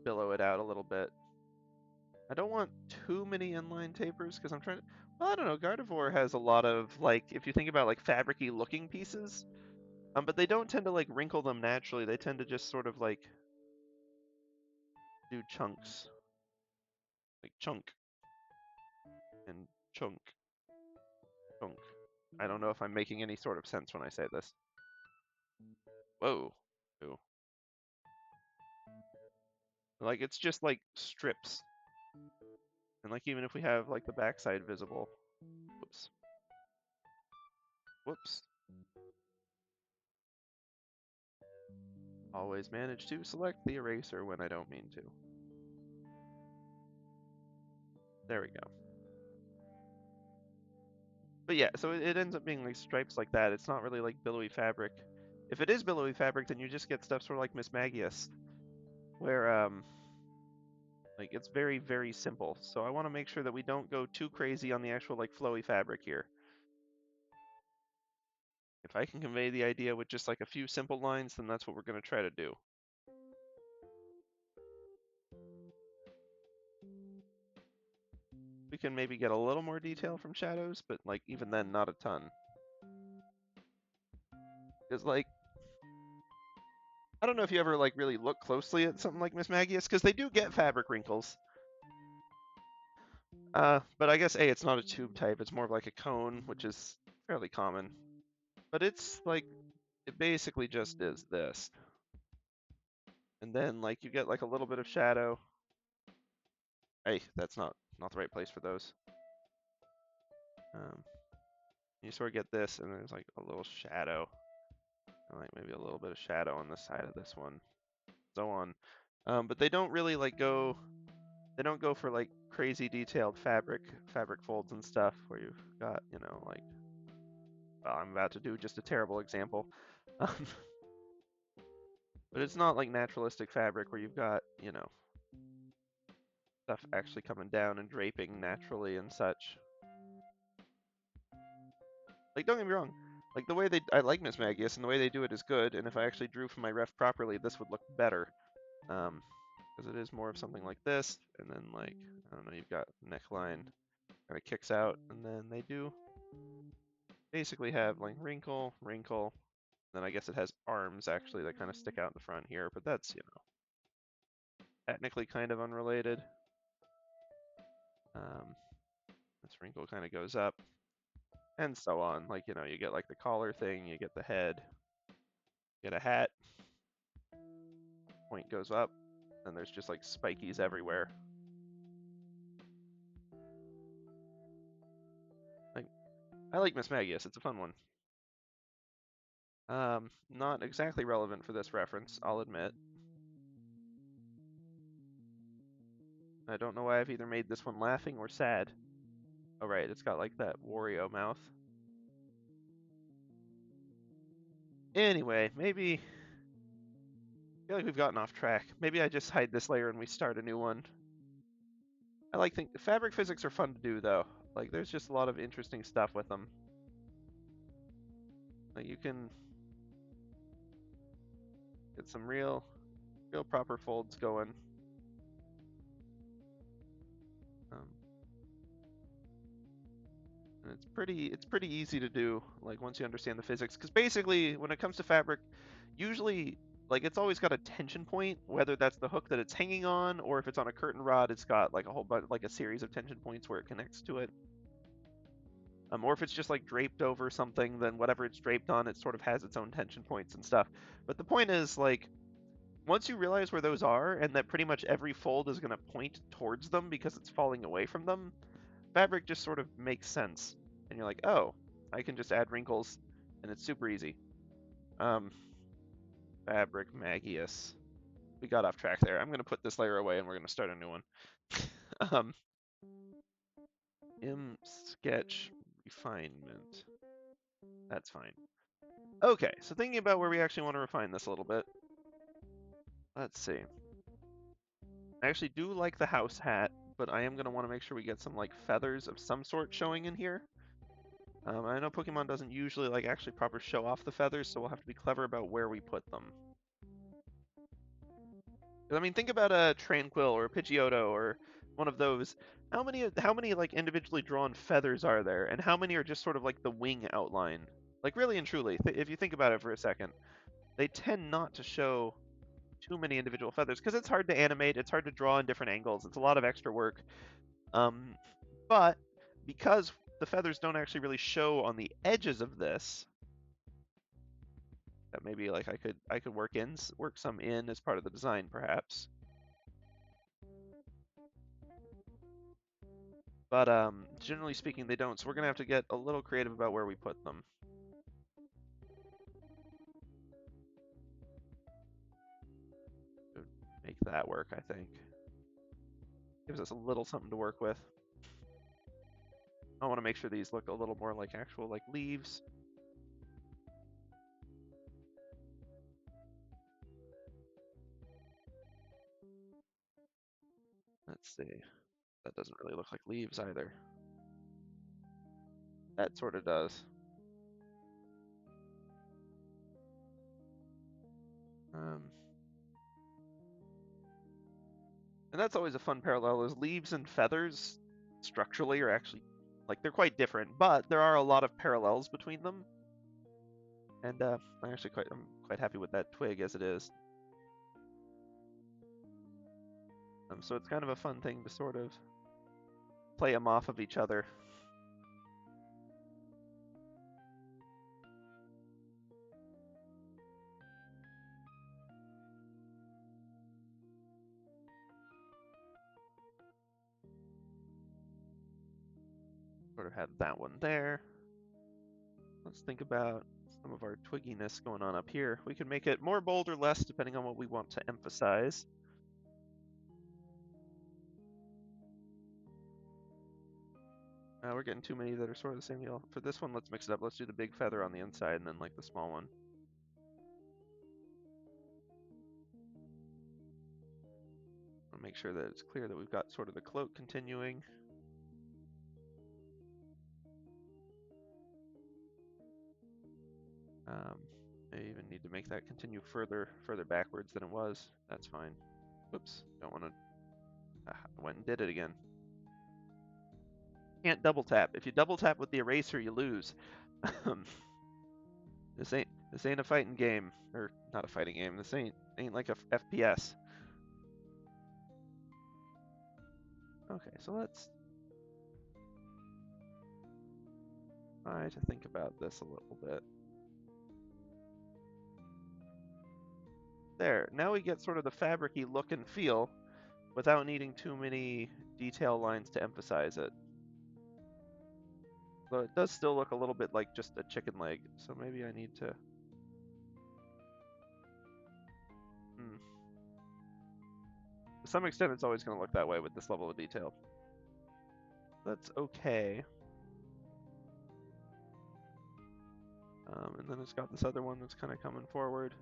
Billow it out a little bit. I don't want too many inline tapers because I'm trying to. Well, I don't know. Gardevoir has a lot of like, if you think about like fabricy looking pieces, but they don't tend to like wrinkle them naturally. They tend to just sort of like do chunks, like chunk and chunk, chunk. I don't know if I'm making any sort of sense when I say this. Whoa. Ooh. Like it's just like strips. And like even if we have like the backside visible. Whoops. Whoops. Always manage to select the eraser when I don't mean to. There we go. But yeah, so it ends up being like stripes like that. It's not really like billowy fabric. If it is billowy fabric, then you just get stuff sort of like Miss Magius, where like it's very, very simple. So I want to make sure that we don't go too crazy on the actual like flowy fabric here. If I can convey the idea with just like a few simple lines, then that's what we're going to try to do. We can maybe get a little more detail from shadows, but like even then, not a ton. Because like, I don't know if you ever like really look closely at something like Miss Magius, because they do get fabric wrinkles. But I guess it's not a tube type. It's more of like a cone, which is fairly common. But it's like, it basically just is this. And then like you get like a little bit of shadow. Hey, that's not the right place for those. You sort of get this, and there's like a little shadow. And like maybe a little bit of shadow on the side of this one. So on. But they don't really like go, they don't go for like crazy detailed fabric folds and stuff where you've got, you know, like, well, I'm about to do just a terrible example. But it's not like naturalistic fabric where you've got, you know, stuff actually coming down and draping naturally and such. Like, don't get me wrong. Like, the way I like Miss Magius, and the way they do it is good, and if I actually drew from my ref properly, this would look better. Because it is more of something like this, and then, like, I don't know, you've got neckline kind of kicks out, and then they do basically have, like, wrinkle, wrinkle, then I guess it has arms, actually, that kind of stick out in the front here, but that's, you know, technically kind of unrelated. This wrinkle kind of goes up, and so on. Like, you know, you get like the collar thing, you get the head, get a hat, point goes up, and there's just like spikies everywhere. I like Miss Magius. It's a fun one. Not exactly relevant for this reference, I'll admit. I don't know why I've either made this one laughing or sad. Oh right, it's got like that Wario mouth. Anyway, maybe... I feel like we've gotten off track. Maybe I just hide this layer and we start a new one. I like fabric physics are fun to do though. Like there's just a lot of interesting stuff with them. Like you can get some real proper folds going. And it's pretty easy to do, like once you understand the physics. Because basically, when it comes to fabric, usually like it's always got a tension point, whether that's the hook that it's hanging on, or if it's on a curtain rod, it's got like a whole bunch, like a series of tension points where it connects to it. Or if it's just like draped over something, then whatever it's draped on, it sort of has its own tension points and stuff. But the point is, like, once you realize where those are, and that pretty much every fold is going to point towards them because it's falling away from them, fabric just sort of makes sense. And you're like, oh, I can just add wrinkles, and it's super easy. Fabric Magius. We got off track there. I'm going to put this layer away, and we're going to start a new one. Sketch refinement. That's fine. Okay, so thinking about where we actually want to refine this a little bit. Let's see. I actually do like the house hat, but I am going to want to make sure we get some like feathers of some sort showing in here. I know Pokemon doesn't usually like actually proper show off the feathers, so we'll have to be clever about where we put them. I mean, think about a Tranquil or a Pidgeotto or one of those. How many like individually drawn feathers are there, and how many are just sort of like the wing outline? Like really and truly, if you think about it for a second, they tend not to show too many individual feathers because it's hard to animate, it's hard to draw in different angles, it's a lot of extra work. But because the feathers don't actually really show on the edges of this, that maybe like I could work some in as part of the design perhaps. But generally speaking, they don't. So we're gonna have to get a little creative about where we put them. Make that work, I think. Gives us a little something to work with. I want to make sure these look a little more like actual like leaves. Let's see. That doesn't really look like leaves either. That sort of does. And that's always a fun parallel, is leaves and feathers structurally are actually, like, they're quite different, but there are a lot of parallels between them. And I'm quite happy with that twig as it is. So it's kind of a fun thing to sort of play them off of each other. Sort of have that one there. Let's think about some of our twigginess going on up here. We can make it more bold or less depending on what we want to emphasize. We're getting too many that are sort of the same deal. For this one, let's mix it up. Let's do the big feather on the inside and then like the small one. I'll make sure that it's clear that we've got sort of the cloak continuing. I even need to make that continue further backwards than it was. That's fine. Whoops, don't want to. I went and did it again. Can't double tap. If you double tap with the eraser, you lose. This ain't a fighting game, or not a fighting game. This ain't like a FPS. Okay, so let's try to think about this a little bit. There, now we get sort of the fabric-y look and feel without needing too many detail lines to emphasize it. Though it does still look a little bit like just a chicken leg, so maybe I need to... To some extent, it's always going to look that way with this level of detail. That's okay. And then it's got this other one that's kind of coming forward.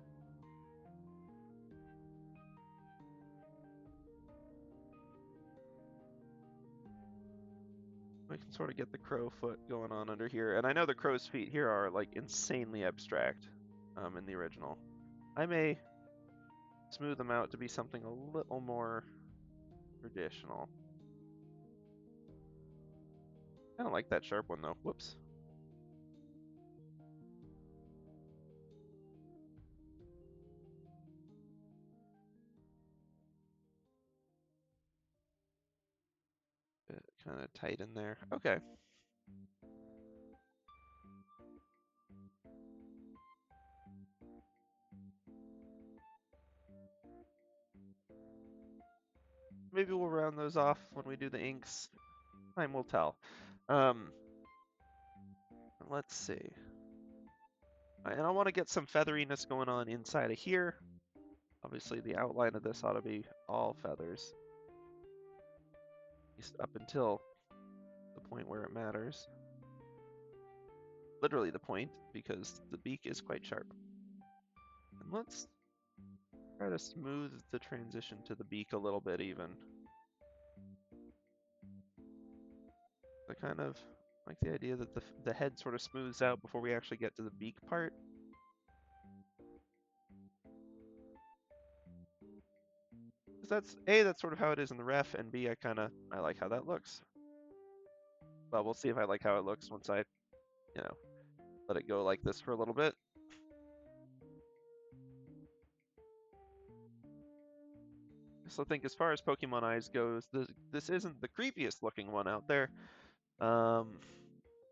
We can sort of get the crow foot going on under here. And I know the crow's feet here are like insanely abstract in the original. I may smooth them out to be something a little more traditional. I don't like that sharp one though. Whoops. Kind of tight in there. Okay. Maybe we'll round those off when we do the inks. Time will tell. Let's see. And I want to get some featheriness going on inside of here. Obviously, the outline of this ought to be all feathers. At least up until the point where it matters. Literally the point, because the beak is quite sharp. And let's try to smooth the transition to the beak a little bit even. I kind of like the idea that the head sort of smooths out before we actually get to the beak part. That's A, that's sort of how it is in the ref, and B, I like how that looks. Well, we'll see if I like how it looks once I, let it go like this for a little bit. So I think as far as Pokemon Eyes goes, this isn't the creepiest looking one out there. So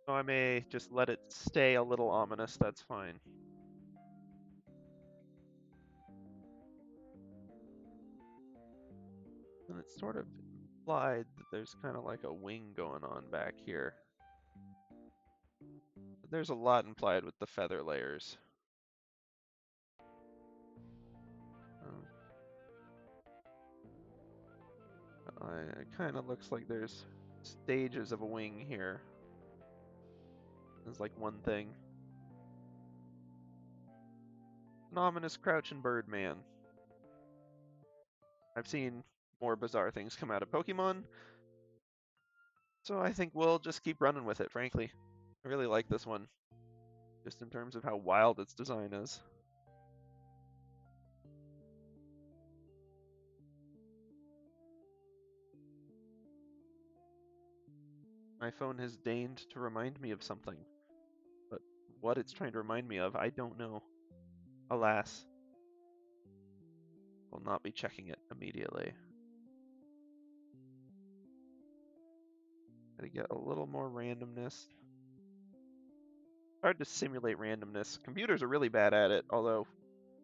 I may just let it stay a little ominous, that's fine. And it's sort of implied that there's kind of like a wing going on back here. But there's a lot implied with the feather layers. It kind of looks like there's stages of a wing here. There's like one thing. An ominous crouching bird man. I've seen more bizarre things come out of Pokemon, so I think we'll just keep running with it, frankly. I really like this one, just in terms of how wild its design is. My phone has deigned to remind me of something, but what it's trying to remind me of, I don't know. Alas, will not be checking it immediately. Gotta get a little more randomness. Hard to simulate randomness. Computers are really bad at it, although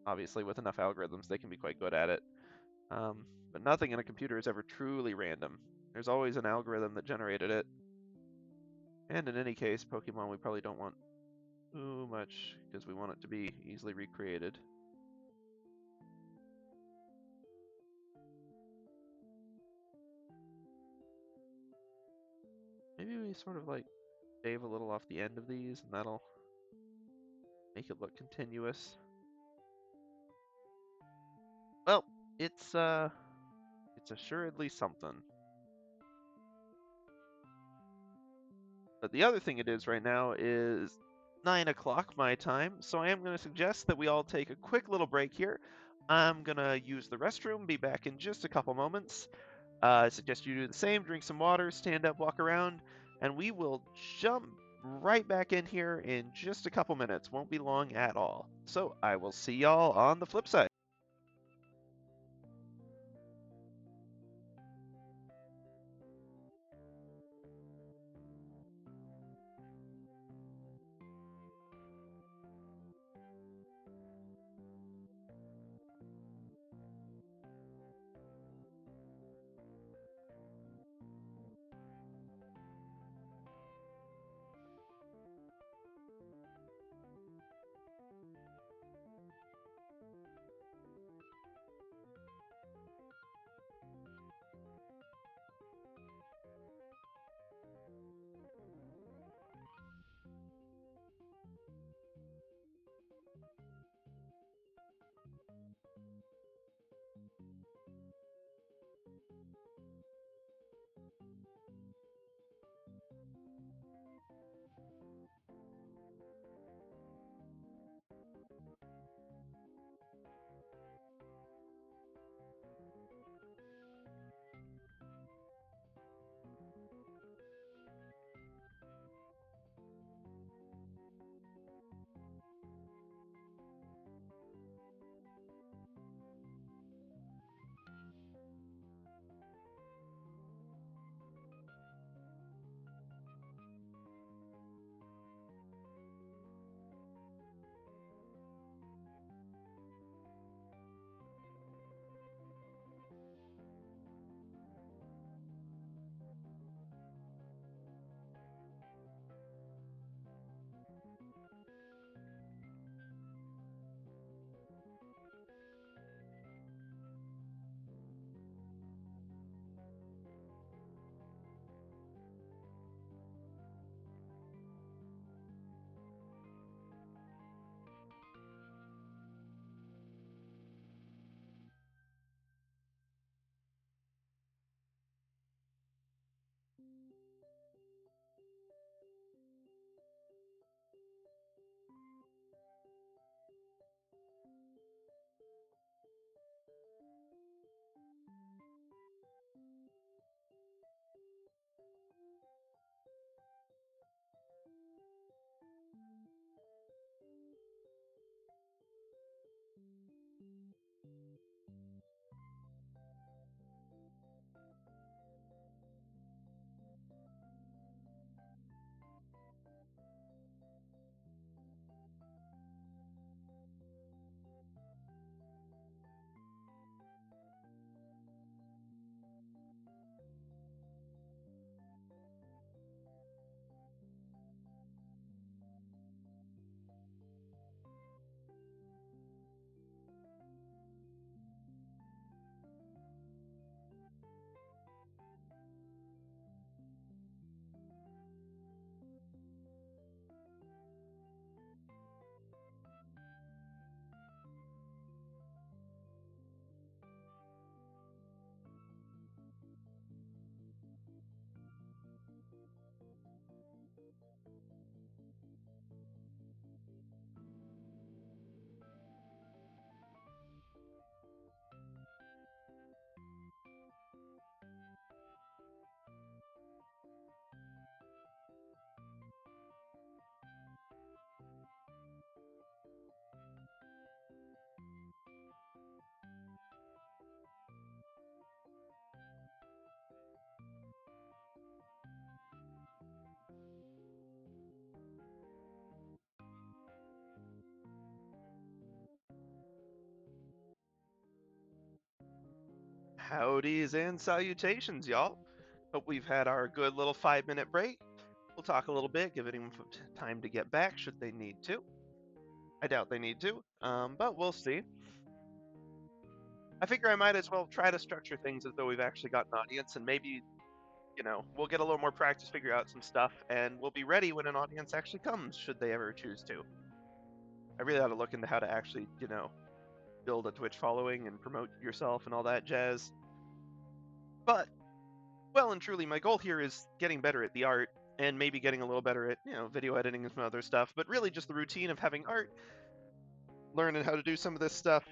obviously with enough algorithms they can be quite good at it. But nothing in a computer is ever truly random. There's always an algorithm that generated it. And in any case, Pokemon we probably don't want too much because we want it to be easily recreated. Maybe we sort of like shave a little off the end of these and that'll make it look continuous. Well, it's assuredly something. But the other thing it is right now is 9 o'clock my time, so I am going to suggest that we all take a quick little break here. I'm going to use the restroom, be back in just a couple moments. I suggest you do the same, drink some water, stand up, walk around, and we will jump right back in here in just a couple minutes. Won't be long at all. So I will see y'all on the flip side. Howdys and salutations, y'all. Hope we've had our good little 5-minute break. We'll talk a little bit, give anyone time to get back should they need to. I doubt they need to, but we'll see. I figure I might as well try to structure things as though we've actually got an audience, and maybe, we'll get a little more practice, figure out some stuff, and we'll be ready when an audience actually comes, should they ever choose to. I really ought to look into how to actually, build a Twitch following and promote yourself and all that jazz. But well and truly, my goal here is getting better at the art and maybe getting a little better at, video editing and some other stuff, but really just the routine of having art, learning how to do some of this stuff.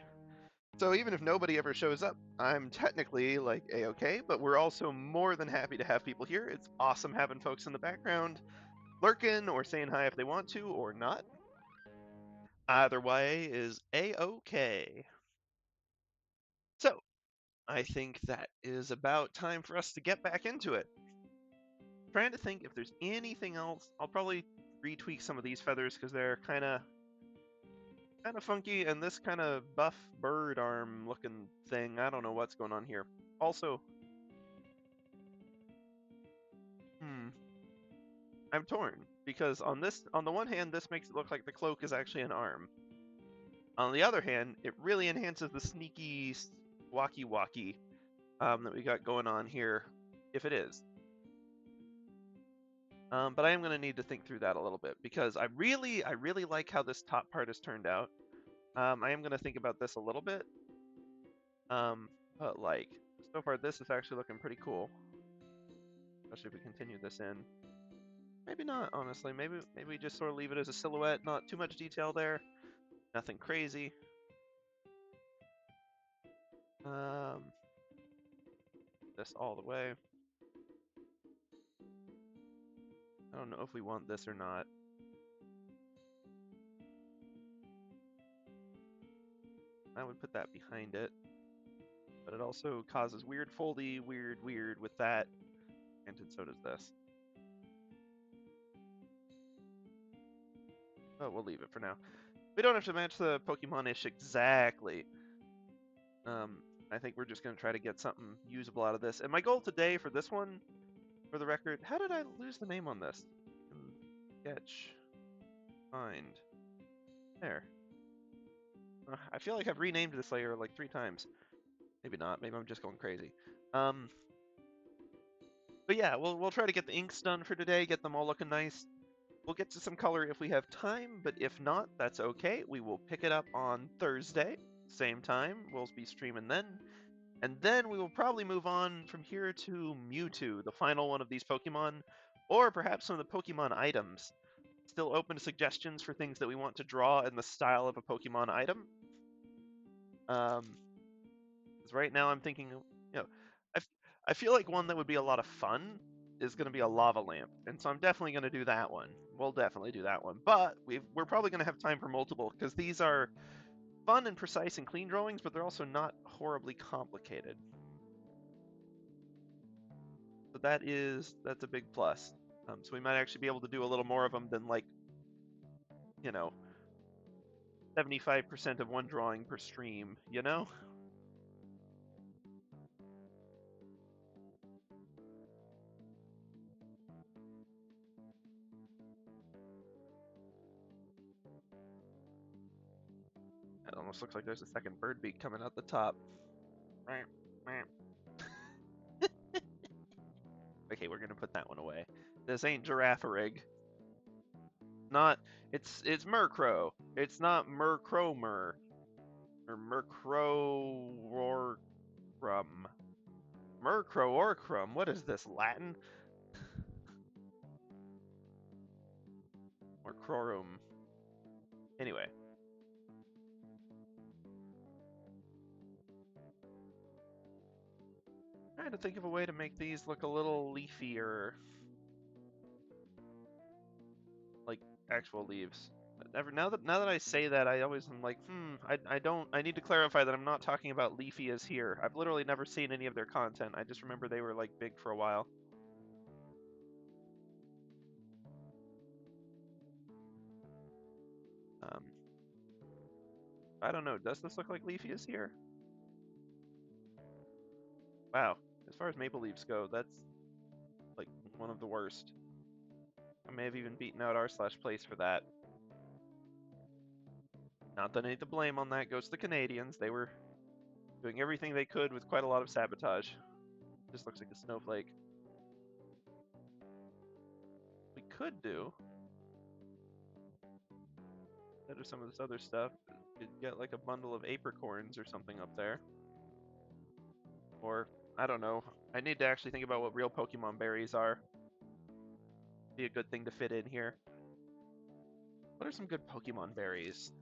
So even if nobody ever shows up, I'm technically like A-okay, but we're also more than happy to have people here. It's awesome having folks in the background lurking or saying hi if they want to or not. Either way is A-okay. So I think that is about time for us to get back into it. Trying to think if there's anything else. I'll probably retweak some of these feathers because they're kind of funky, and this kind of buff bird arm looking thing. I don't know what's going on here. Also, I'm torn because on the one hand, this makes it look like the cloak is actually an arm. On the other hand, it really enhances the sneaky walkie-walkie that we got going on here, if it is. But I am going to need to think through that a little bit because I really like how this top part has turned out. I am going to think about this a little bit. But like, so far this is actually looking pretty cool. especially if we continue this in. Maybe not, honestly. Maybe we just sort of leave it as a silhouette, not too much detail there. Nothing crazy. This all the way. I don't know if we want this or not. I would put that behind it. But it also causes weird foldy, weird with that. And so does this. But we'll leave it for now. We don't have to match the Pokemon-ish exactly. I think we're just going to try to get something usable out of this. And my goal today for this one, for the record, how did I lose the name on this? Sketch. Find. There. I feel like I've renamed this layer like 3 times. Maybe not. Maybe I'm just going crazy. But yeah, we'll try to get the inks done for today, get them all looking nice. We'll get to some color if we have time, but if not, that's okay. We will pick it up on Thursday, same time. We'll be streaming then. And then we will probably move on from here to Mewtwo, the final one of these Pokemon, or perhaps some of the Pokemon items. Still open to suggestions for things that we want to draw in the style of a Pokemon item. Because right now I'm thinking, I feel like one that would be a lot of fun is going to be a lava lamp, and so I'm definitely going to do that one. We'll definitely do that one, but we're probably going to have time for multiple, because these are fun and precise and clean drawings, but they're also not horribly complicated. So that's a big plus. So we might actually be able to do a little more of them than, like, 75% of one drawing per stream, you know? It almost looks like there's a second bird beak coming out the top. Okay, we're gonna put that one away. This ain't Giraffarig. It's Murkrow. It's not Murkromer. Or Murkroorcrum. Murkroorcrum. What is this, Latin? Murkrorum. Anyway. Trying to think of a way to make these look a little leafier. Like actual leaves. Now that I say that, I always am like, I need to clarify that I'm not talking about Leafy as here. I've literally never seen any of their content. I just remember they were like big for a while. I don't know. Does this look like Leafy is here? Wow. As far as maple leaves go, that's like one of the worst. I may have even beaten out r/place for that. Not that any of the blame on that goes to the Canadians. They were doing everything they could with quite a lot of sabotage. Just looks like a snowflake. We could do, instead of some of this other stuff, you could get like a bundle of apricorns or something up there. Or, I don't know. I need to actually think about what real Pokemon berries are. Be a good thing to fit in here. What are some good Pokemon berries?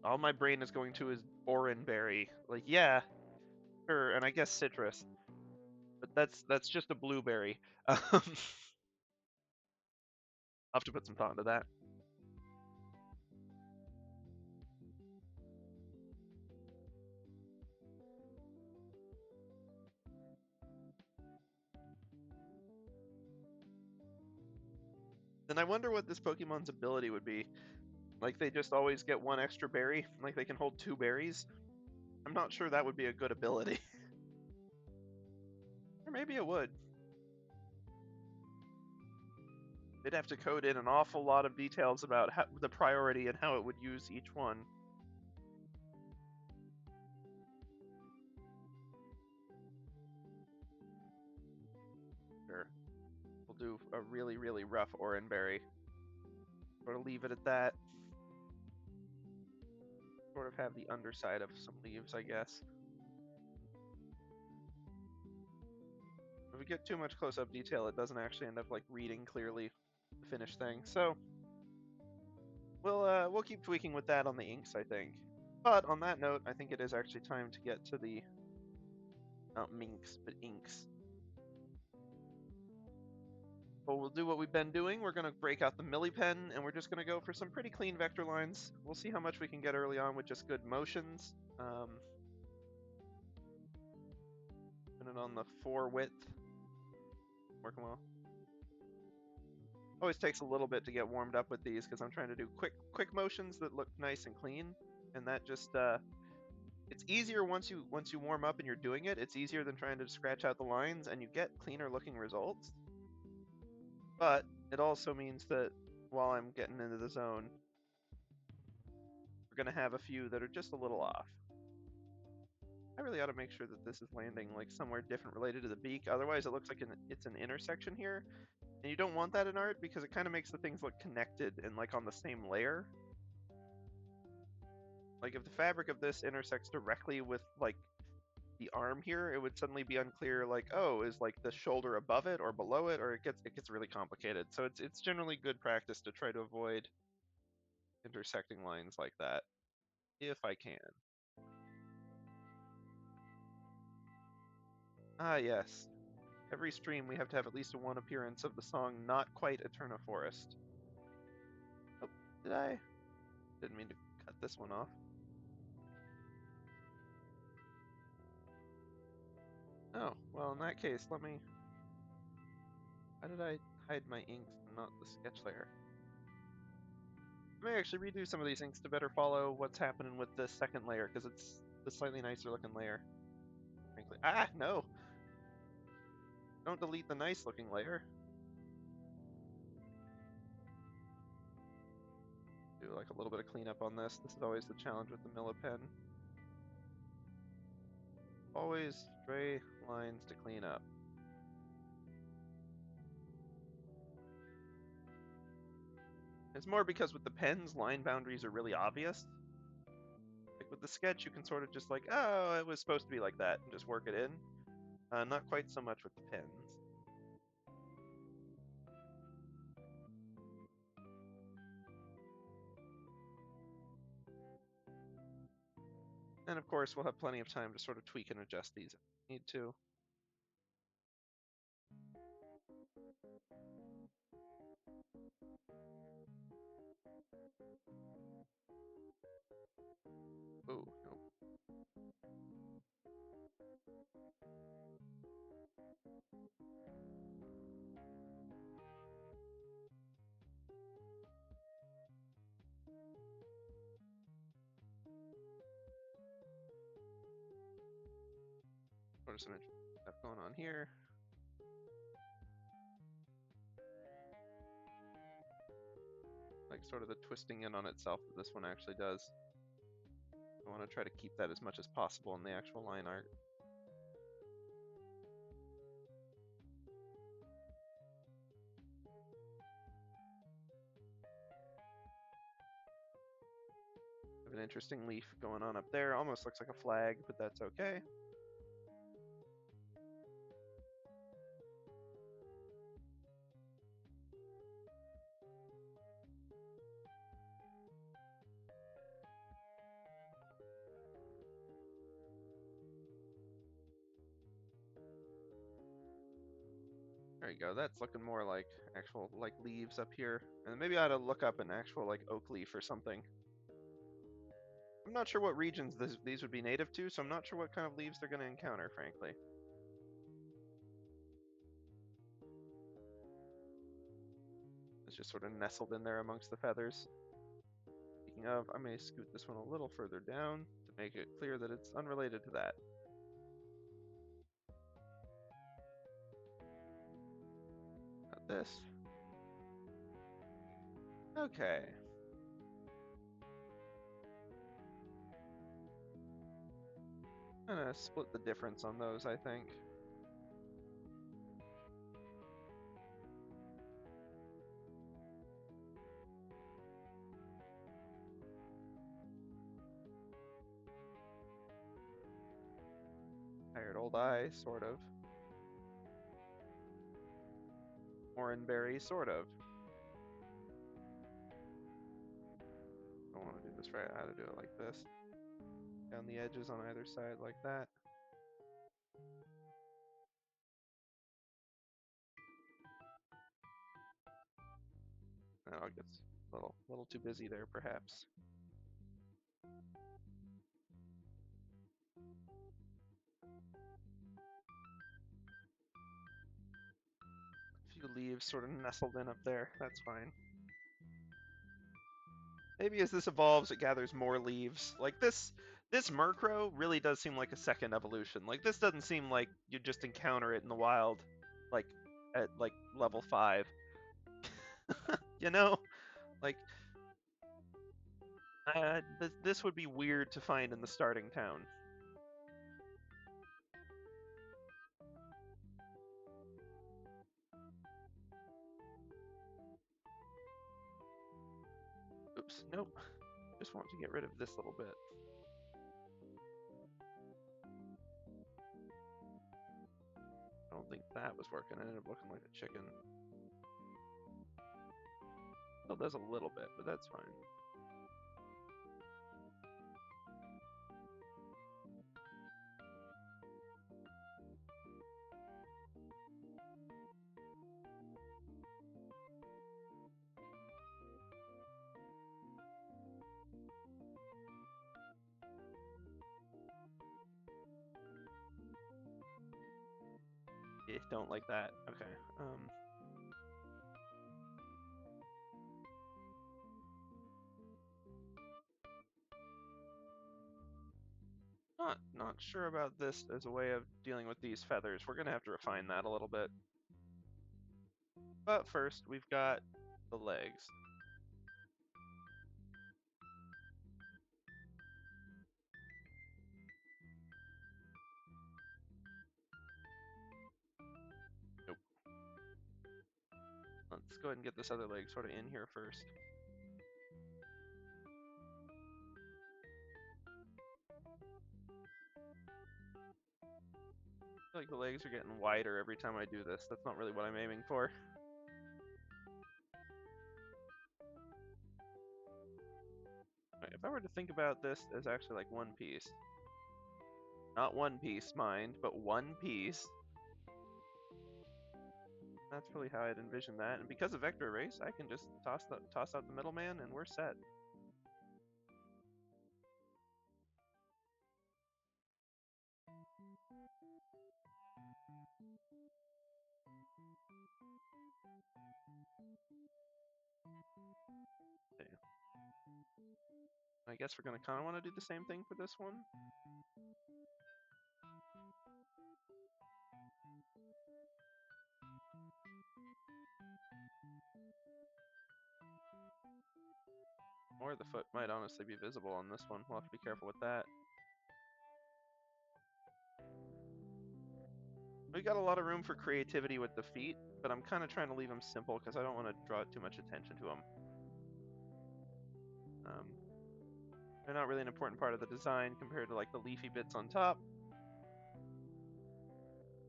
All my brain is going to is Oranberry. Like, yeah, sure, and I guess citrus. But that's just a blueberry. I'll have to put some thought into that. Then I wonder what this Pokemon's ability would be. Like, they just always get one extra berry? Like, they can hold 2 berries? I'm not sure that would be a good ability. Or maybe it would. They'd have to code in an awful lot of details about the priority and how it would use each one. Sure. We'll do a really, really rough Oranberry. Or leave it at that. sort of have the underside of some leaves, I guess. If we get too much close-up detail, it doesn't actually end up like reading clearly the finished thing. So we'll keep tweaking with that on the inks, I think. But on that note, I think it is actually time to get to the not minks, but inks. Well, we'll do what we've been doing. We're gonna break out the Milli pen, and we're just gonna go for some pretty clean vector lines. We'll see how much we can get early on with just good motions. Put it on the 4 width. Working well. Always takes a little bit to get warmed up with these because I'm trying to do quick motions that look nice and clean, and that just it's easier once you warm up and you're doing it. It's easier than trying to scratch out the lines, and you get cleaner looking results. But it also means that while I'm getting into the zone, we're gonna have a few that are just a little off. I really ought to make sure that this is landing like somewhere different related to the beak. Otherwise, it looks like it's an intersection here. And you don't want that in art because it kind of makes the things look connected and like on the same layer. Like if the fabric of this intersects directly with like the arm here, it would suddenly be unclear like, oh, is like the shoulder above it or below it, or it gets really complicated. So it's generally good practice to try to avoid intersecting lines like that if I can. Ah, yes. Every stream we have to have at least one appearance of the song Not Quite Eterna Forest. Oh, did I? Didn't mean to cut this one off. Oh, well in that case, let me... How did I hide my inks and not the sketch layer? I may actually redo some of these inks to better follow what's happening with the second layer, because it's the slightly nicer looking layer, frankly. Ah, no! Don't delete the nice looking layer. Do like a little bit of cleanup on this. This is always the challenge with the Millipen. Always stray lines to clean up. It's more because with the pens, line boundaries are really obvious. Like with the sketch, you can sort of just like, oh, it was supposed to be like that, and just work it in. Not quite so much with the pens. And of course, we'll have plenty of time to sort of tweak and adjust these if we need to. Oh, no. There's some interesting stuff going on here. Like sort of the twisting in on itself that this one actually does. I want to try to keep that as much as possible in the actual line art. Have an interesting leaf going on up there. Almost looks like a flag, but that's okay. There you go. That's looking more like actual like leaves up here. And maybe I ought to look up an actual like oak leaf or something. I'm not sure what regions these would be native to, so I'm not sure what kind of leaves they're going to encounter, frankly. It's just sort of nestled in there amongst the feathers. Speaking of, I may scoot this one a little further down to make it clear that it's unrelated to that. Not this. Okay. I'm gonna split the difference on those, I think. Butterfly, sort of. Oranberry, sort of. I want to do this right. I had to do it like this. Down the edges on either side like that. Oh, it gets a little too busy there, perhaps. A few leaves sort of nestled in up there. That's fine. Maybe as this evolves, it gathers more leaves. Like this Murkrow really does seem like a second evolution. Like this doesn't seem like you just encounter it in the wild, like at like level 5. You know, like this would be weird to find in the starting town. Oops, nope. Just want to get rid of this little bit. I don't think that was working. It ended up looking like a chicken. Still does a little bit, but that's fine. Don't like that. Okay. Not sure about this as a way of dealing with these feathers. We're gonna have to refine that a little bit. But first, we've got the legs. Nope. Let's go ahead and get this other leg sort of in here first. I feel like the legs are getting wider every time I do this. That's not really what I'm aiming for. Right, if I were to think about this as actually like one piece, not one piece, mind, but one piece, that's really how I'd envision that. And because of vector erase, I can just toss out the middleman and we're set. Okay. I guess we're gonna kind of want to do the same thing for this one. Or the foot might honestly be visible on this one. We'll have to be careful with that. We got a lot of room for creativity with the feet, but I'm kind of trying to leave them simple because I don't want to draw too much attention to them. They're not really an important part of the design compared to like the leafy bits on top.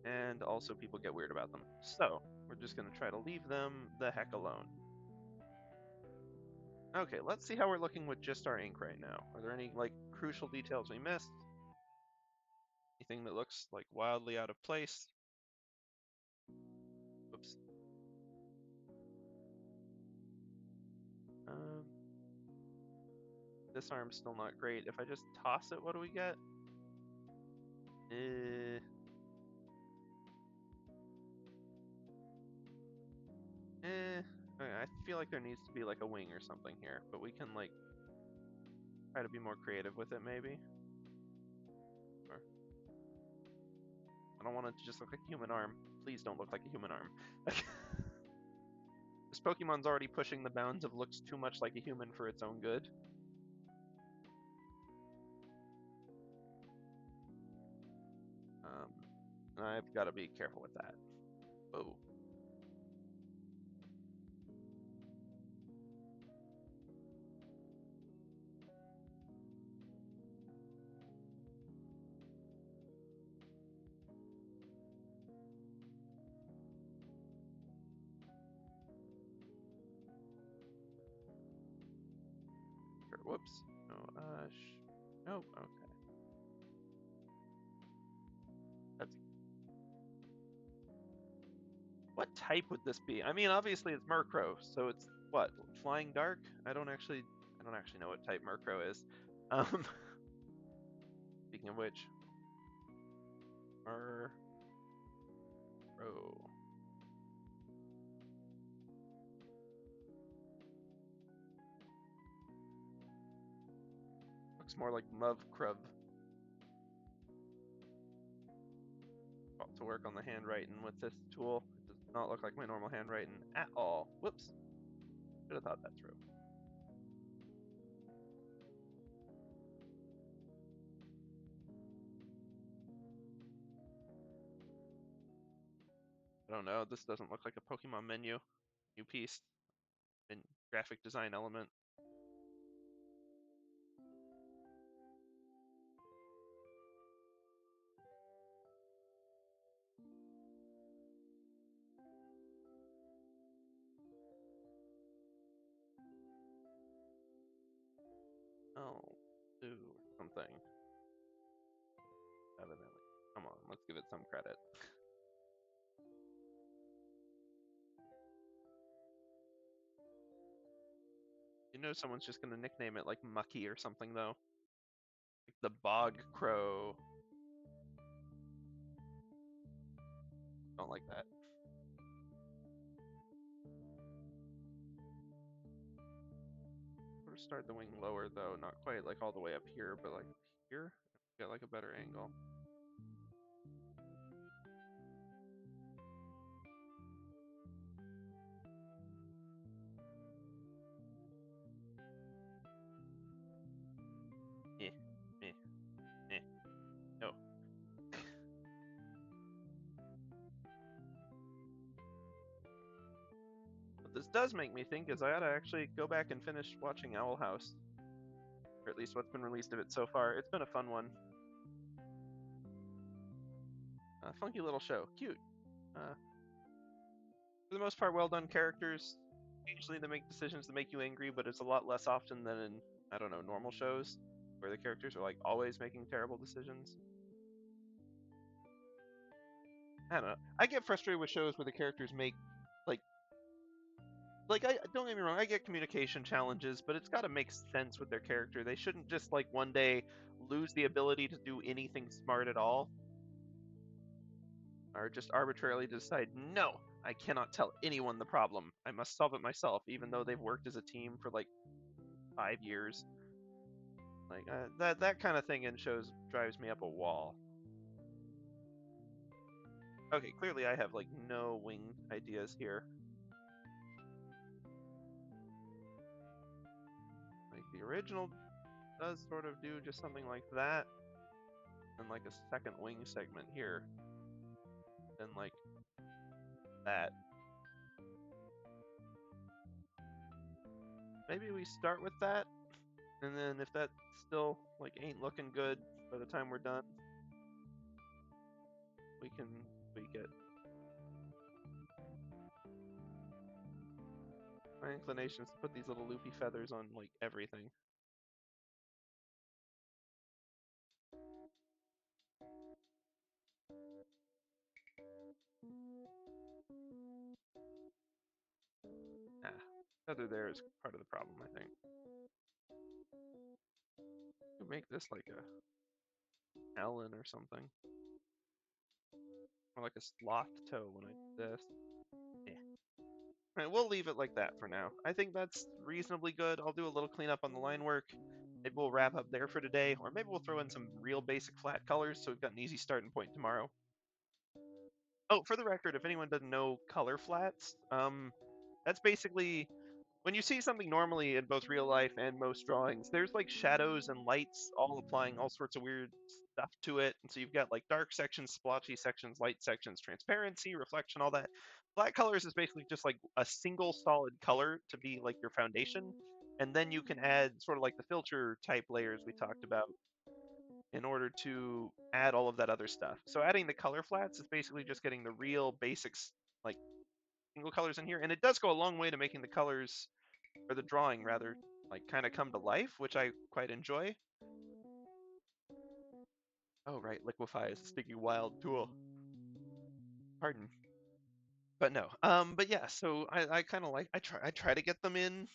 And also people get weird about them. So we're just going to try to leave them the heck alone. Okay, let's see how we're looking with just our ink right now. Are there any like crucial details we missed? Anything that looks like wildly out of place? Oops. This arm's still not great. If I just toss it, what do we get? Okay, I feel like there needs to be like a wing or something here, but we can like try to be more creative with it maybe. Or I don't want it to just look like a human arm. Please don't look like a human arm. This Pokemon's already pushing the bounds of looks too much like a human for its own good. And I've got to be careful with that. Oh. whoops. No, nope, okay. That's... What type would this be? I mean, obviously it's Murkrow, so it's what? Flying Dark? I don't actually know what type Murkrow is. Um, speaking of which, Murkrow. Looks more like Muvkrub. Got to work on the handwriting with this tool. It does not look like my normal handwriting at all. Whoops. Should have thought that through. I don't know. This doesn't look like a Pokemon menu. New piece. And graphic design element. Oh, do something. Evidently. Come on, let's give it some credit. You know someone's just gonna nickname it like Mucky or something though. Like the Bog Crow. Don't like that. Sort of start the wing lower though, not quite like all the way up here, but like here, get like a better angle. Eh, eh, eh. No. What this does make me think is I ought to actually go back and finish watching Owl House. Or at least what's been released of it so far. It's been a fun one. Funky little show. Cute. For the most part, well done characters. Occasionally they make decisions that make you angry, but it's a lot less often than in, I don't know, normal shows where the characters are like always making terrible decisions. I don't know. I get frustrated with shows where the characters make like I don't get me wrong, I get communication challenges, but it's got to make sense with their character. They shouldn't just like one day lose the ability to do anything smart at all, or just arbitrarily decide, no, I cannot tell anyone the problem. I must solve it myself, even though they've worked as a team for like 5 years. Like that kind of thing in shows drives me up a wall. Okay, clearly I have like no wing ideas here. Like the original does sort of do just something like that, and like a second wing segment here, then like that. Maybe we start with that, and then if that still like ain't looking good by the time we're done, we can tweak it. My inclination is to put these little loopy feathers on like everything. Ah, feather there is part of the problem, I think. Could make this like a Ellen or something. Or like a sloth toe when I do this. Yeah. Alright, we'll leave it like that for now. I think that's reasonably good. I'll do a little cleanup on the line work. Maybe we'll wrap up there for today, or maybe we'll throw in some real basic flat colors so we've got an easy starting point tomorrow. Oh, for the record, if anyone doesn't know color flats, that's basically when you see something normally in both real life and most drawings, there's like shadows and lights all applying all sorts of weird stuff to it. And so you've got like dark sections, splotchy sections, light sections, transparency, reflection, all that. Flat colors is basically just like a single solid color to be like your foundation. And then you can add sort of like the filter type layers we talked about in order to add all of that other stuff. So adding the color flats is basically just getting the real basics, like single colors in here. And it does go a long way to making the colors, or the drawing rather, like kind of come to life, which I quite enjoy. Oh right, liquefy is a sticky wild tool. Pardon. But no. But yeah, so I kind of like I try to get them in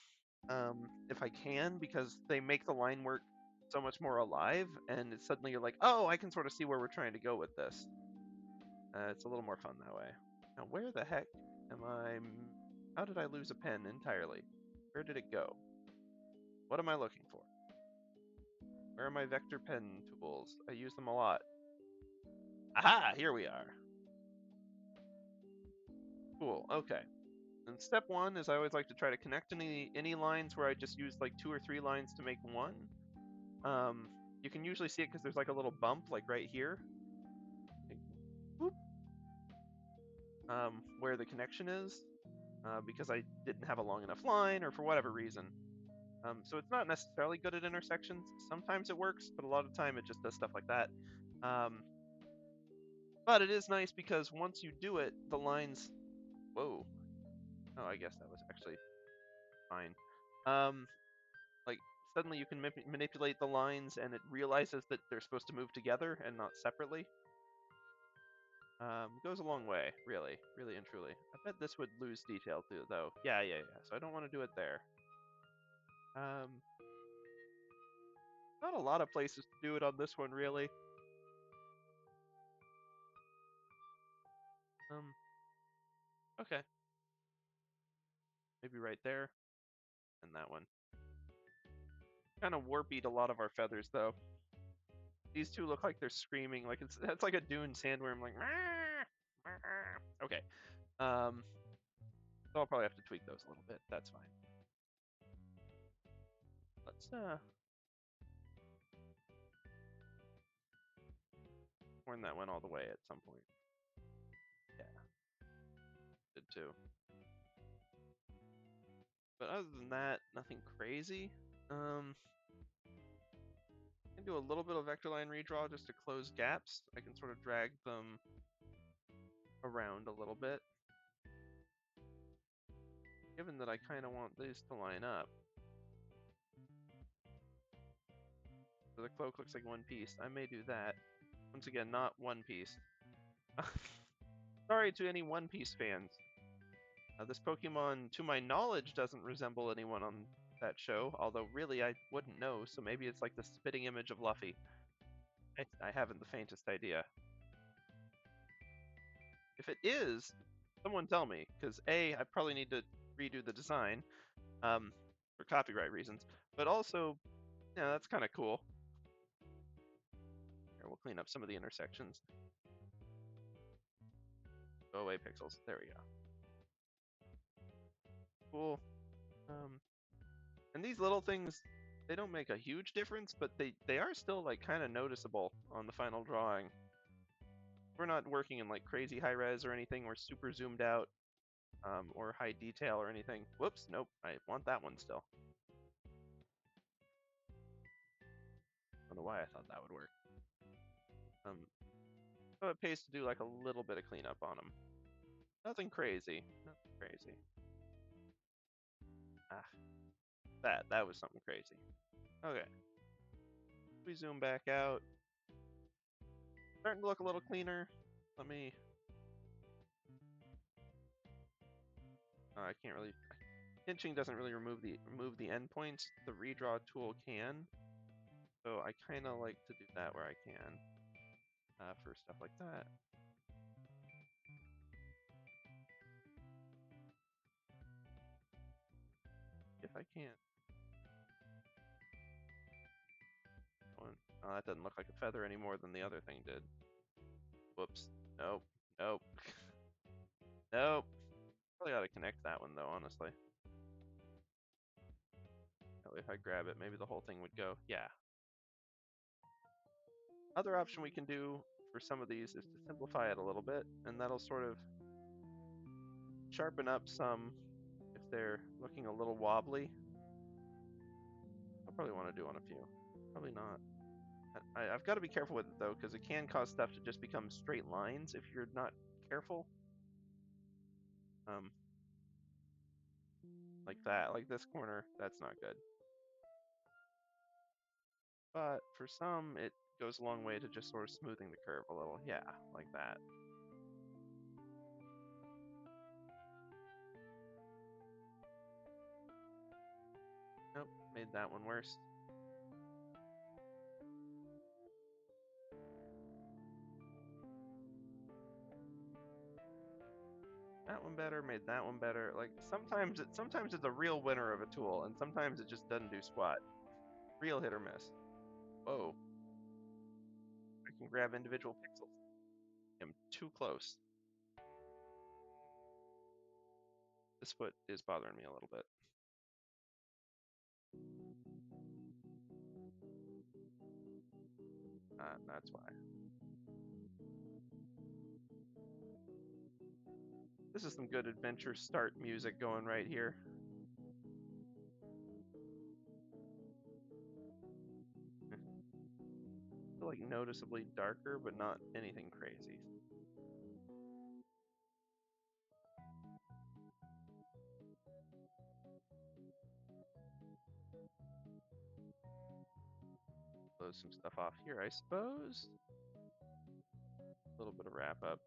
if I can, because they make the line work so much more alive, and it's suddenly you're like, oh, I can sort of see where we're trying to go with this. It's a little more fun that way. Now, where the heck am I? How did I lose a pen entirely? Where did it go? What am I looking for? Where are my vector pen tools? I use them a lot. Aha! Here we are. Cool. Okay. And step one is I always like to try to connect any lines where I just use like 2 or 3 lines to make one. Um, you can usually see it because there's like a little bump like right here. Whoop. Where the connection is, because I didn't have a long enough line or for whatever reason. So it's not necessarily good at intersections. Sometimes it works, but a lot of the time it just does stuff like that. But it is nice because once you do it, the lines... Whoa. Oh, I guess that was actually fine. Like, suddenly you can manipulate the lines and it realizes that they're supposed to move together and not separately. Goes a long way, really, really and truly. I bet this would lose detail too, though. Yeah. So I don't want to do it there. Not a lot of places to do it on this one, really. Okay. Maybe right there, and that one. Kind of warpied a lot of our feathers, though. These two look like they're screaming, like it's like a dune sandworm, like. Okay. So I'll probably have to tweak those a little bit. That's fine. Let's turn that one all the way at some point. Yeah, did too. But other than that, nothing crazy. I can do a little bit of vector line redraw just to close gaps. I can sort of drag them around a little bit. Given that I kind of want these to line up. So the cloak looks like one piece. I may do that. Once again, not One Piece. Sorry to any One Piece fans. This Pokemon, to my knowledge, doesn't resemble anyone on that show, although really I wouldn't know, so maybe it's like the spitting image of Luffy. I haven't the faintest idea. If it is, someone tell me, because A, I probably need to redo the design for copyright reasons, but also, yeah, that's kind of cool. Here, we'll clean up some of the intersections. Go away, pixels. There we go. Cool. And these little things, they don't make a huge difference, but they are still like kind of noticeable on the final drawing. We're not working in like crazy high res or anything. We're super zoomed out or high detail or anything. Whoops, nope. I want that one still. I don't know why I thought that would work. So it pays to do like a little bit of cleanup on them. Nothing crazy. Nothing crazy. Ah, that was something crazy. Okay. We zoom back out. Starting to look a little cleaner. Let me... I can't really... Pinching doesn't really remove the endpoints. The redraw tool can. So I kind of like to do that where I can for stuff like that. If I can't. Oh, that doesn't look like a feather any more than the other thing did. Whoops. Nope. Nope. Nope. Probably ought to connect that one though, honestly. That way if I grab it, maybe the whole thing would go. Yeah. Other option we can do for some of these is to simplify it a little bit, and that'll sort of sharpen up some if they're looking a little wobbly. I'll probably want to do on a few. Probably not. I've got to be careful with it though, because it can cause stuff to just become straight lines if you're not careful. Like that, like this corner, that's not good. but for some, it goes a long way to just sort of smoothing the curve a little. Yeah, like that. Nope, made that one worse. That one better, made that one better. Like sometimes it's a real winner of a tool, and sometimes it just doesn't do squat. Real hit or miss. Whoa. I can grab individual pixels. I'm too close. This foot is bothering me a little bit. That's why. This is some good adventure start music going right here. I feel like noticeably darker, but not anything crazy. Close some stuff off here, I suppose. A little bit of wrap up.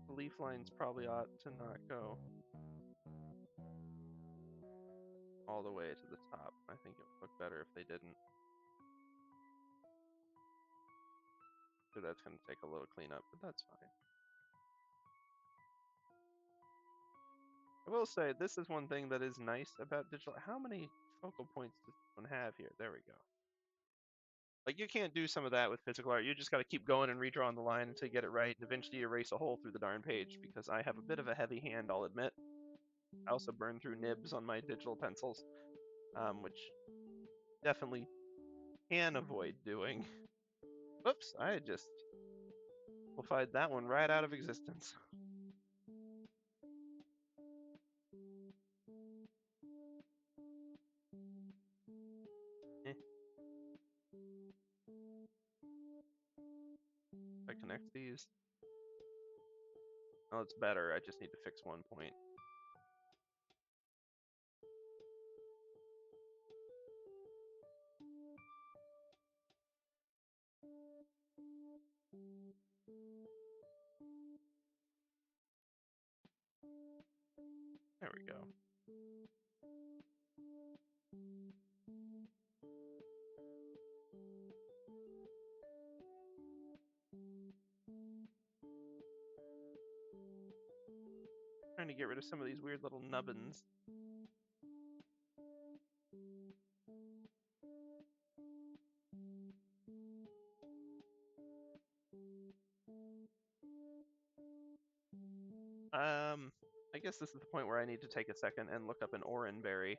The leaf lines probably ought to not go all the way to the top. I think it would look better if they didn't. So that's going to take a little cleanup, but that's fine. I will say, this is one thing that is nice about digital. How many focal points does this one have here? There we go. Like, you can't do some of that with physical art. You just got to keep going and redrawing the line until you get it right, and eventually you erase a hole through the darn page, because I have a bit of a heavy hand, I'll admit. I also burn through nibs on my digital pencils, which definitely can avoid doing. Whoops, I just simplified that one right out of existence. Eh. If I connect these. Oh, it's better. I just need to fix one point. There we go. Trying to get rid of some of these weird little nubbins. I guess this is the point where I need to take a second and look up an oranberry.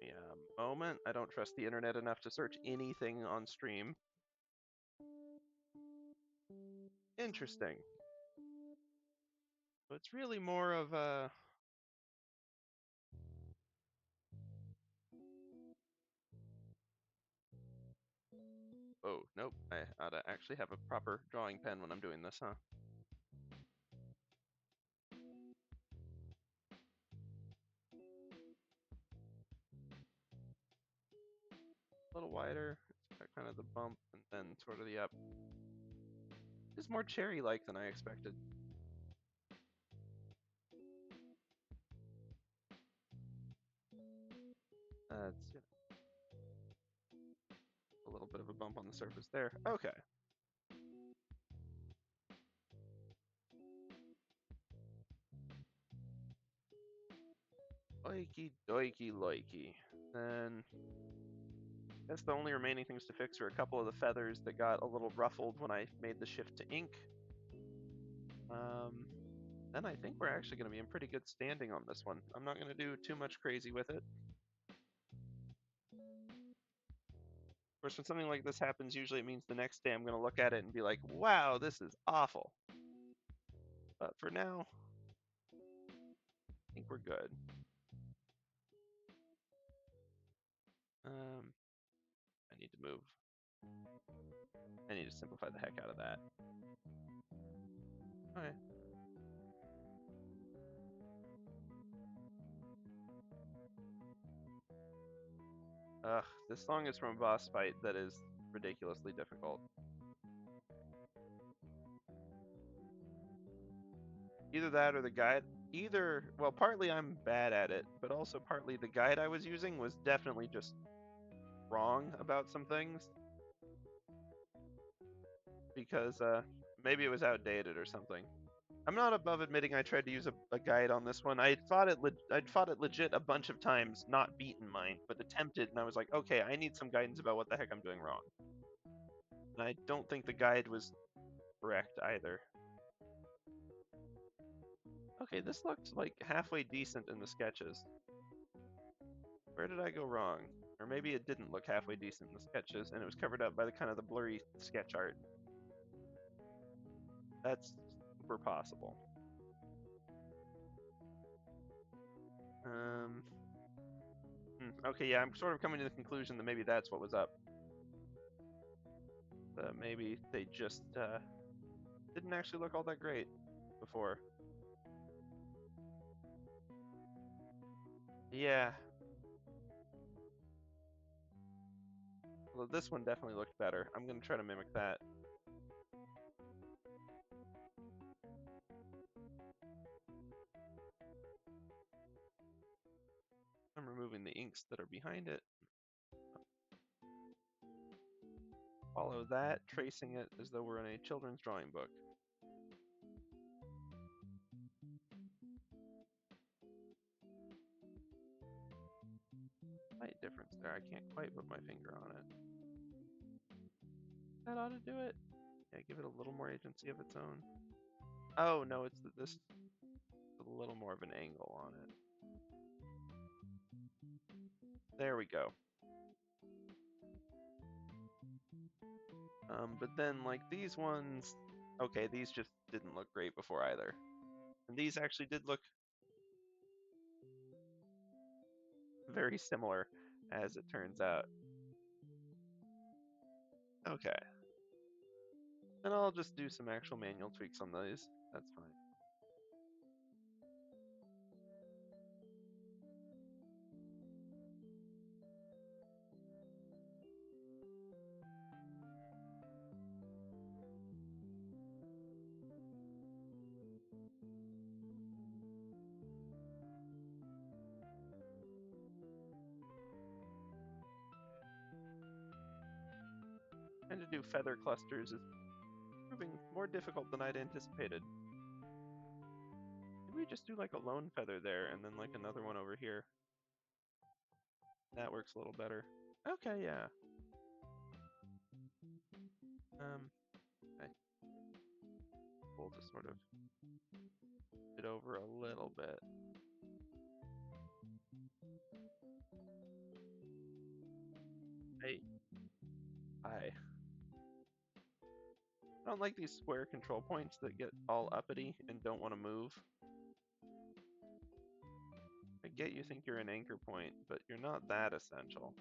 Yeah, moment. I don't trust the internet enough to search anything on stream. Interesting. So it's really more of a... Oh, nope. I ought to actually have a proper drawing pen when I'm doing this, huh? A little wider. It's got kind of the bump and then sort of the up. It's more cherry-like than I expected. It's a little bit of a bump on the surface there. Okay. Likey doikey likey. Then I guess the only remaining things to fix are a couple of the feathers that got a little ruffled when I made the shift to ink. Then I think we're actually going to be in pretty good standing on this one. I'm not going to do too much crazy with it. Of course, when something like this happens, usually it means the next day I'm going to look at it and be like, wow, this is awful. But for now, I think we're good. I need to move. I need to simplify the heck out of that. Okay. Ugh, this song is from a boss fight that is ridiculously difficult. Either that or the guide. Well, partly I'm bad at it, but also partly the guide I was using was definitely just wrong about some things. Because maybe it was outdated or something. I'm not above admitting I tried to use a guide on this one. I'd fought it legit a bunch of times, not beaten mine, but attempted, and I was like, okay, I need some guidance about what the heck I'm doing wrong. And I don't think the guide was correct either. Okay, this looked like halfway decent in the sketches. Where did I go wrong? Or maybe it didn't look halfway decent in the sketches, and it was covered up by the kind of the blurry sketch art. That's super possible. Okay, yeah, I'm sort of coming to the conclusion that maybe that's what was up. Maybe they just didn't actually look all that great before. Yeah. Well, this one definitely looked better. I'm going to try to mimic that. I'm removing the inks that are behind it. Follow that, tracing it as though we're in a children's drawing book. Slight difference there. I can't quite put my finger on it. That ought to do it. Yeah, give it a little more agency of its own. Oh, no, it's this a little more of an angle on it. There we go. But then, like, these ones, okay, these just didn't look great before either. And these actually did look very similar, as it turns out. Okay. Then I'll just do some actual manual tweaks on these. That's fine. And to do feather clusters is proving more difficult than I'd anticipated. Maybe we just do like a lone feather there and then like another one over here. That works a little better. Okay, yeah. Okay. We'll just sort of it over a little bit. Hey. Hi. I don't like these square control points that get all uppity and don't want to move. I get you think you're an anchor point, but you're not that essential.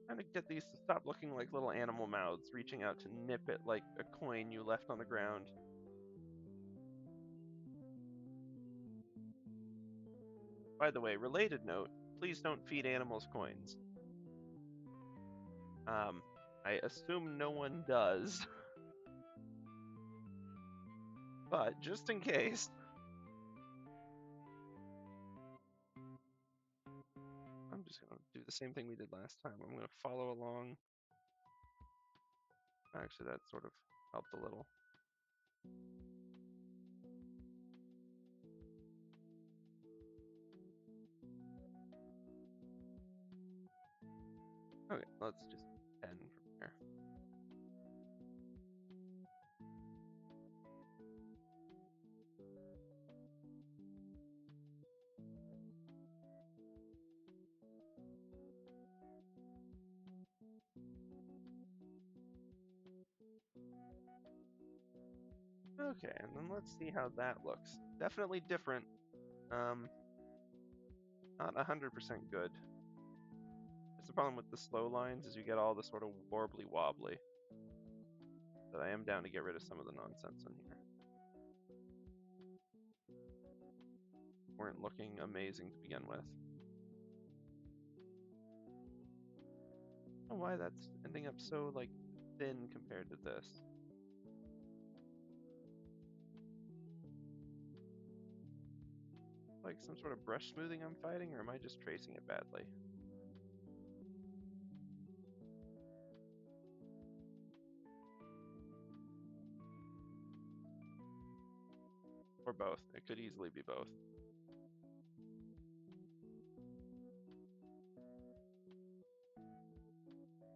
Trying to get these to stop looking like little animal mouths reaching out to nip it like a coin you left on the ground. By the way, related note, please don't feed animals coins. I assume no one does. But just in case, I'm just going to do the same thing we did last time. I'm going to follow along. Actually, that sort of helped a little. Okay, let's just end from there. Okay, and then let's see how that looks. Definitely different. Not 100% good. That's the problem with the slow lines, is you get all the sort of warbly wobbly. But I am down to get rid of some of the nonsense in here. Weren't looking amazing to begin with. I don't know why that's ending up so like thin compared to this. Like some sort of brush smoothing I'm fighting, or am I just tracing it badly? Or both. It could easily be both.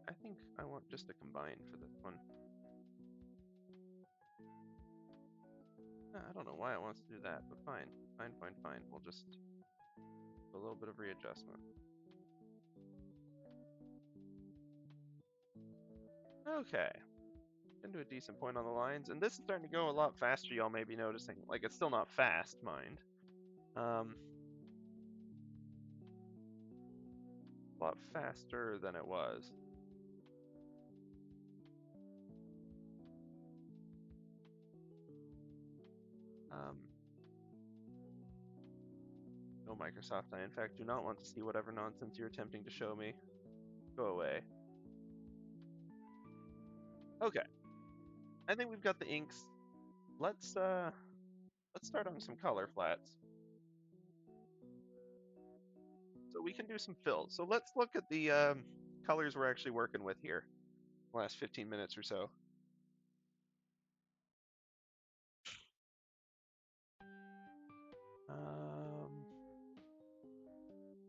I think I want just a combine for this one. I don't know why it wants to do that, but fine. Fine. We'll just do a little bit of readjustment. Okay. Into a decent point on the lines, and this is starting to go a lot faster, y'all may be noticing. Like, it's still not fast, mind. A lot faster than it was. No, Microsoft, I in fact do not want to see whatever nonsense you're attempting to show me. Go away. Okay. I think we've got the inks. Let's start on some color flats. So we can do some fills. So let's look at the colors we're actually working with here. Last 15 minutes or so.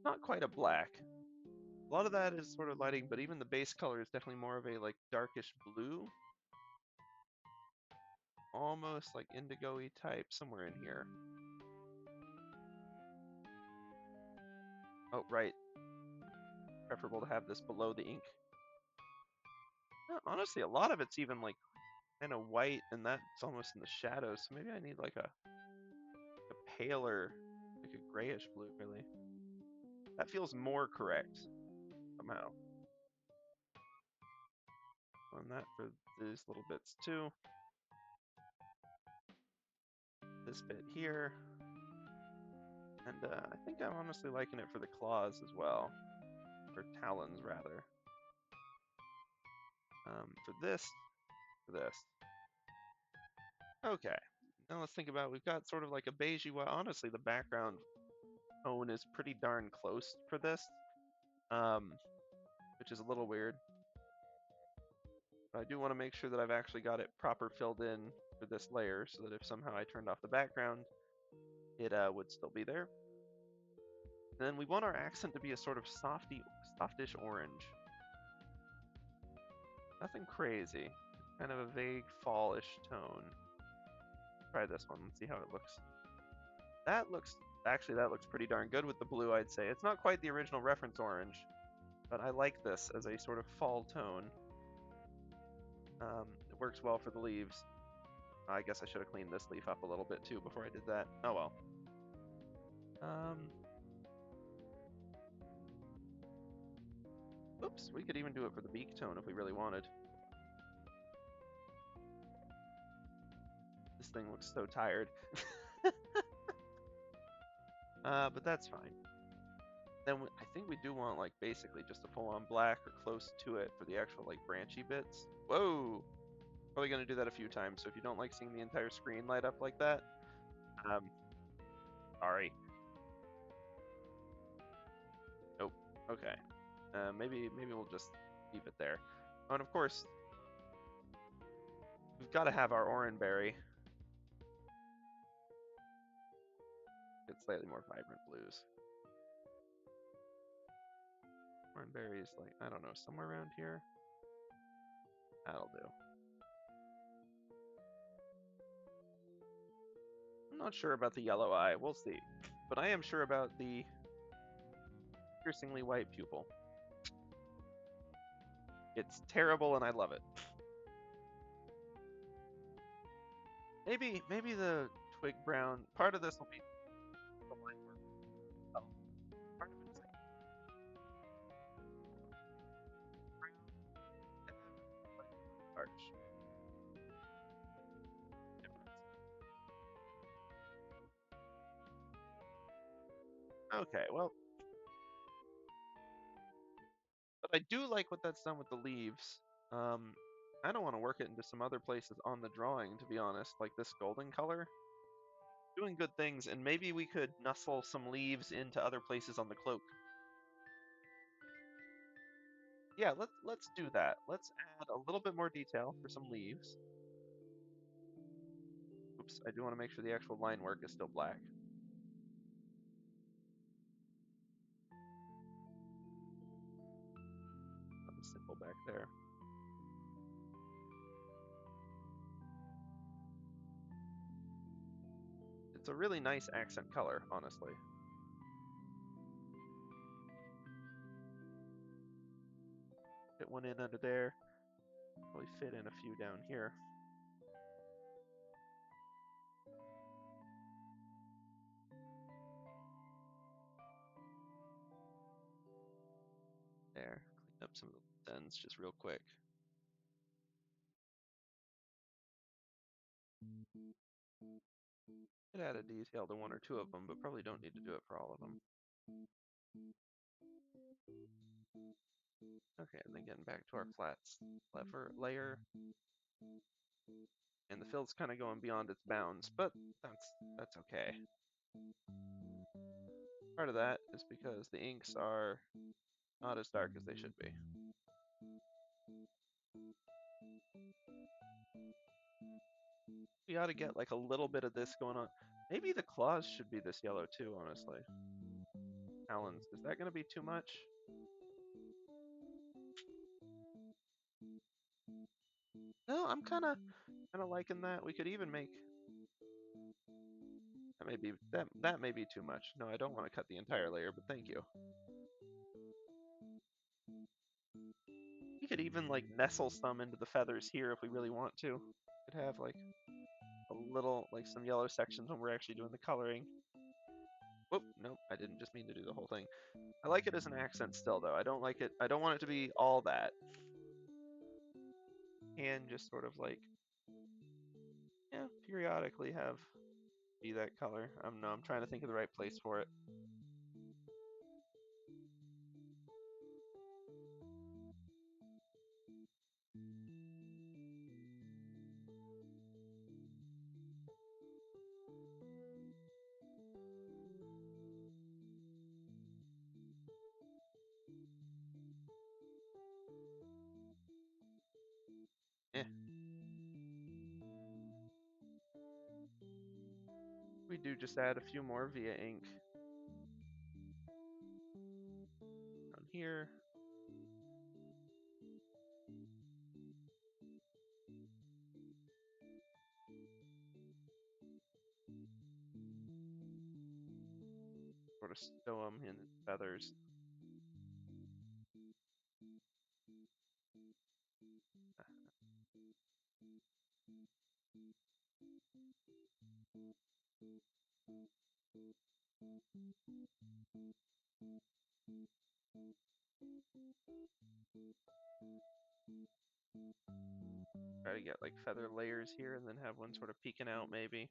Not quite a black. A lot of that is sort of lighting, but even the base color is definitely more of a like darkish blue. Almost like indigo-y type, somewhere in here. Oh, right. Preferable to have this below the ink. No, honestly, a lot of it's even like kind of white, and that's almost in the shadows. So maybe I need like a paler, like a grayish blue, really. That feels more correct somehow. On that for these little bits too. This bit here. And I think I'm honestly liking it for the claws as well. Or talons, rather. For this. Okay. Now let's think about, we've got sort of like a beigey, well, honestly, the background tone is pretty darn close for this. Which is a little weird. But I do want to make sure that I've actually got it proper filled in for this layer, so that if somehow I turned off the background, it would still be there. And then we want our accent to be a sort of softish orange. Nothing crazy. Kind of a vague fallish tone. Try this one. Let's see how it looks. That looks pretty darn good with the blue, I'd say. It's not quite the original reference orange, but I like this as a sort of fall tone. It works well for the leaves. I guess I should have cleaned this leaf up a little bit too before I did that. Oh well. Oops, we could even do it for the beak tone if we really wanted. This thing looks so tired. But that's fine. Then I think we do want like basically just a full-on black or close to it for the actual like branchy bits. Whoa! Probably gonna do that a few times, so if you don't like seeing the entire screen light up like that, sorry. Nope. Okay. Maybe we'll just leave it there. Oh, and of course, we've got to have our oranberry. Get slightly more vibrant blues. Oranberry is like, I don't know, somewhere around here. That'll do. I'm not sure about the yellow eye. We'll see. But I am sure about the piercingly white pupil. It's terrible and I love it. maybe the twig brown part of this will be the line work itself. Part of it's like brown and then like arch difference. Okay, well, but I do like what that's done with the leaves. Um, I don't want to work it into some other places on the drawing, to be honest, like this golden color. Doing good things, and maybe we could nuzzle some leaves into other places on the cloak. Yeah, let's do that. Let's add a little bit more detail for some leaves. Oops, I do want to make sure the actual line work is still black. Simple back there. It's a really nice accent color, honestly. Fit one in under there. Probably fit in a few down here. There. Clean up some of the ends just real quick. Could add a detail to one or two of them, but probably don't need to do it for all of them. Okay, and then getting back to our flats lever layer. And the fill's kind of going beyond its bounds, but that's okay. Part of that is because the inks are not as dark as they should be. We ought to get like a little bit of this going on. Maybe the claws should be this yellow too, honestly. Talons, is that going to be too much? No, I'm kind of liking that. We could even make that may be too much. No, I don't want to cut the entire layer, but thank you. We could even like nestle some into the feathers here if we really want to. Could have like a little like some yellow sections when we're actually doing the coloring. Whoop, nope, I didn't just mean to do the whole thing. I like it as an accent still though. I don't want it to be all that. And just sort of like, yeah, periodically have be that color. No, I'm trying to think of the right place for it. Eh, we do just add a few more via ink down here. Sort of stow them in feathers. Try to get like feather layers here and then have one sort of peeking out maybe.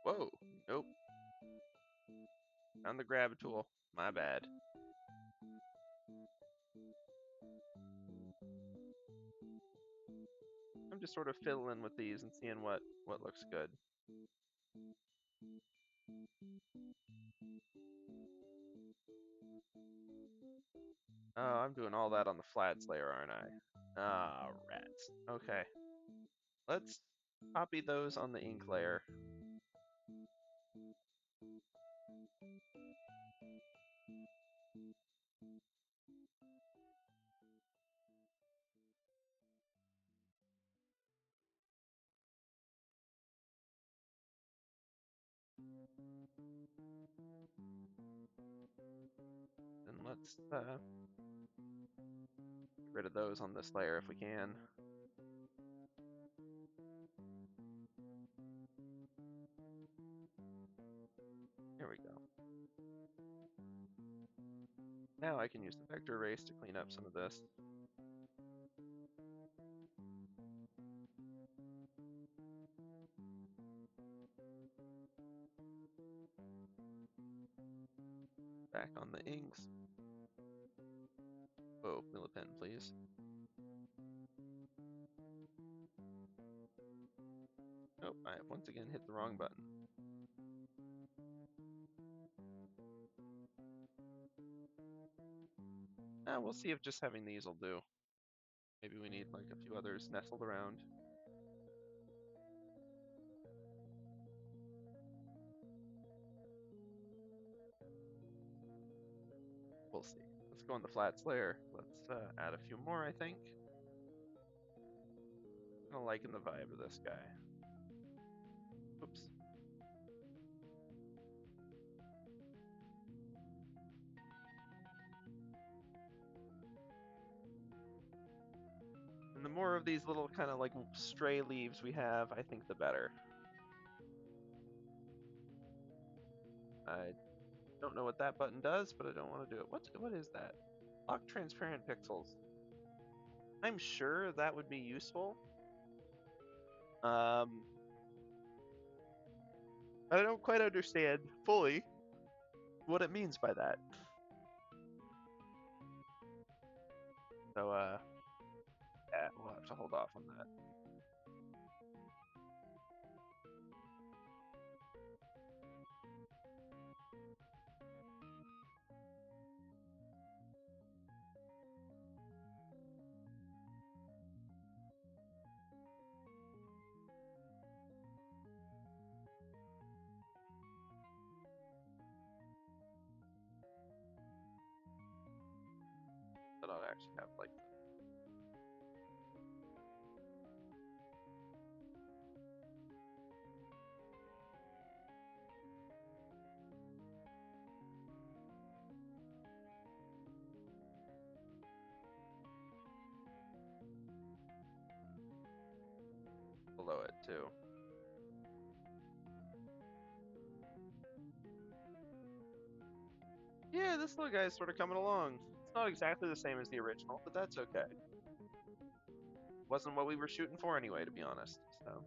Whoa, nope. Found the grab tool. My bad. I'm just sort of fiddling with these and seeing what looks good. Oh, I'm doing all that on the flats layer, aren't I? Ah, rats. Okay. Let's copy those on the ink layer. And let's get rid of those on this layer if we can. Here we go. Now I can use the vector erase to clean up some of this. Back on the inks. Oh, Millipen, please. Oh, I have once again hit the wrong button. We'll see if just having these will do. Maybe we need like a few others nestled around. We'll see. Let's go on the flats layer. Let's add a few more, I think. I'm liking the vibe of this guy. Oops. And the more of these little kind of like stray leaves we have, I think the better. I don't know what that button does, but I don't want to do it. What is that? Lock transparent pixels. I'm sure that would be useful. I don't quite understand fully what it means by that. So, yeah, we'll have to hold off on that. But I'll actually have like below it too. Yeah, this little guy's sort of coming along. It's not exactly the same as the original, but that's okay. Wasn't what we were shooting for anyway, to be honest. So.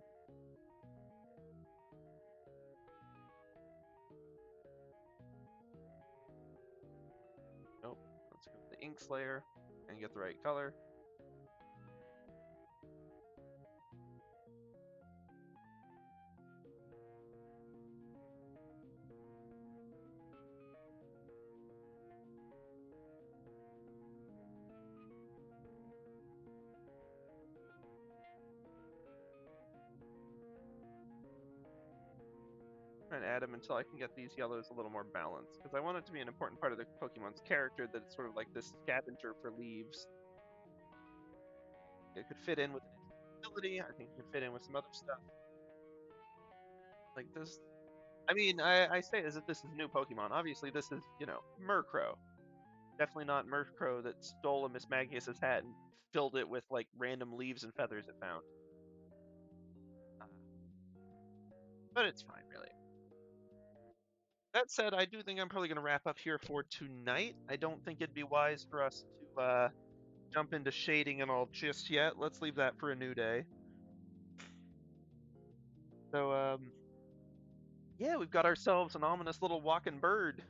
Nope. Let's go to the inks layer and get the right color. And add them until I can get these yellows a little more balanced, because I want it to be an important part of the Pokemon's character that it's sort of like this scavenger for leaves. It could fit in with an ability. I think it could fit in with some other stuff. Like this. I mean, I say this is new Pokemon. Obviously, this is, Murkrow. Definitely not Murkrow that stole a Miss Magius's hat and filled it with like random leaves and feathers it found. But it's fine, really. That said, I do think I'm probably going to wrap up here for tonight. I don't think it'd be wise for us to jump into shading and all just yet. Let's leave that for a new day. So, yeah, we've got ourselves an ominous little walking bird.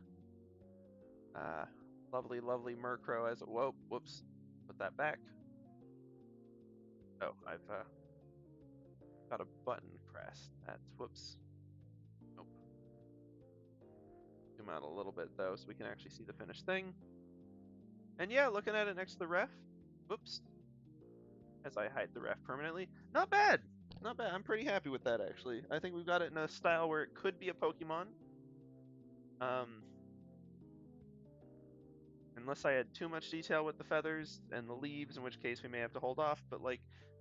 Lovely, lovely Murkrow as whoa, whoops, put that back. Oh, I've got a button pressed. That's whoops. Nope. Zoom out a little bit though, so we can actually see the finished thing. And yeah, looking at it next to the ref. Whoops. As I hide the ref permanently. Not bad. Not bad. I'm pretty happy with that actually. I think we've got it in a style where it could be a Pokemon. Unless I had too much detail with the feathers and the leaves, in which case we may have to hold off. But like,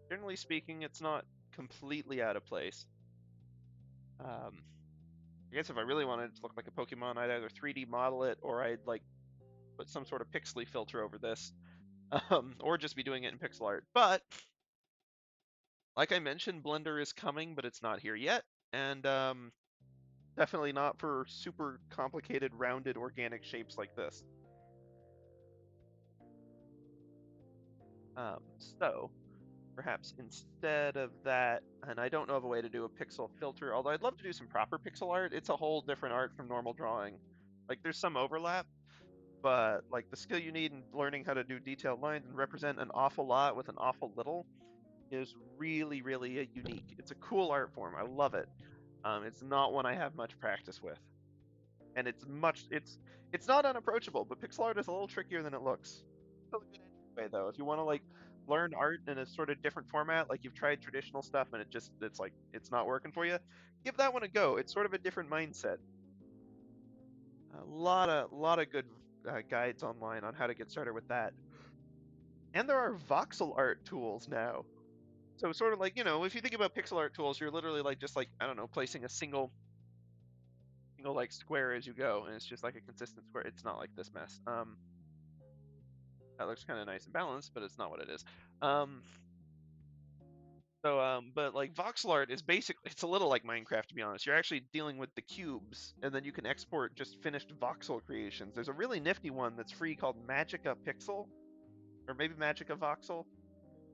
generally speaking, it's not completely out of place. I guess if I really wanted it to look like a Pokemon, I'd either 3D model it or I'd like put some sort of pixely filter over this, or just be doing it in pixel art. But like I mentioned, Blender is coming, but it's not here yet, and definitely not for super complicated, rounded, organic shapes like this. Um, so perhaps instead of that, and I don't know of a way to do a pixel filter, although I'd love to do some proper pixel art. It's a whole different art from normal drawing. Like there's some overlap, but like the skill you need in learning how to do detailed lines and represent an awful lot with an awful little is really, really unique. It's a cool art form. I love it. It's not one I have much practice with, and it's not unapproachable. But pixel art is a little trickier than it looks. Still a good entry way though. If you want to like learn art in a sort of different format, like you've tried traditional stuff and it's like it's not working for you, give that one a go. It's sort of a different mindset. A lot of good guides online on how to get started with that. And there are voxel art tools now. So sort of like, if you think about pixel art tools, you're literally like just like, I don't know, placing a single like square as you go, and it's just like a consistent square. It's not like this mess. That looks kind of nice and balanced, but it's not what it is. But like voxel art is basically, it's a little like Minecraft to be honest. You're actually dealing with the cubes, and then you can export just finished voxel creations. There's a really nifty one that's free called Magica Pixel, or maybe Magica Voxel.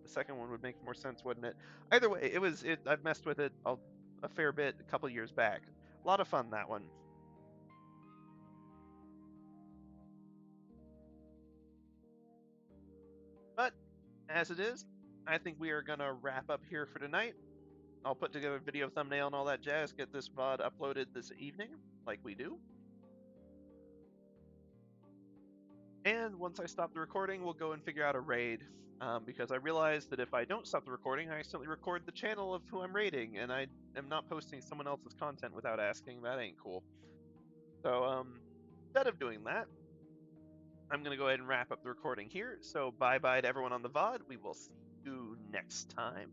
The second one would make more sense, wouldn't it? Either way, I've messed with it a fair bit a couple years back. A lot of fun, that one. But as it is, I think we are gonna wrap up here for tonight. I'll put together a video thumbnail and all that jazz, get this VOD uploaded this evening, like we do. And once I stop the recording, we'll go and figure out a raid. Because I realized that if I don't stop the recording, I accidentally record the channel of who I'm raiding, and I am not posting someone else's content without asking. That ain't cool. So, instead of doing that, I'm going to go ahead and wrap up the recording here. So, bye bye to everyone on the VOD. We will see you next time.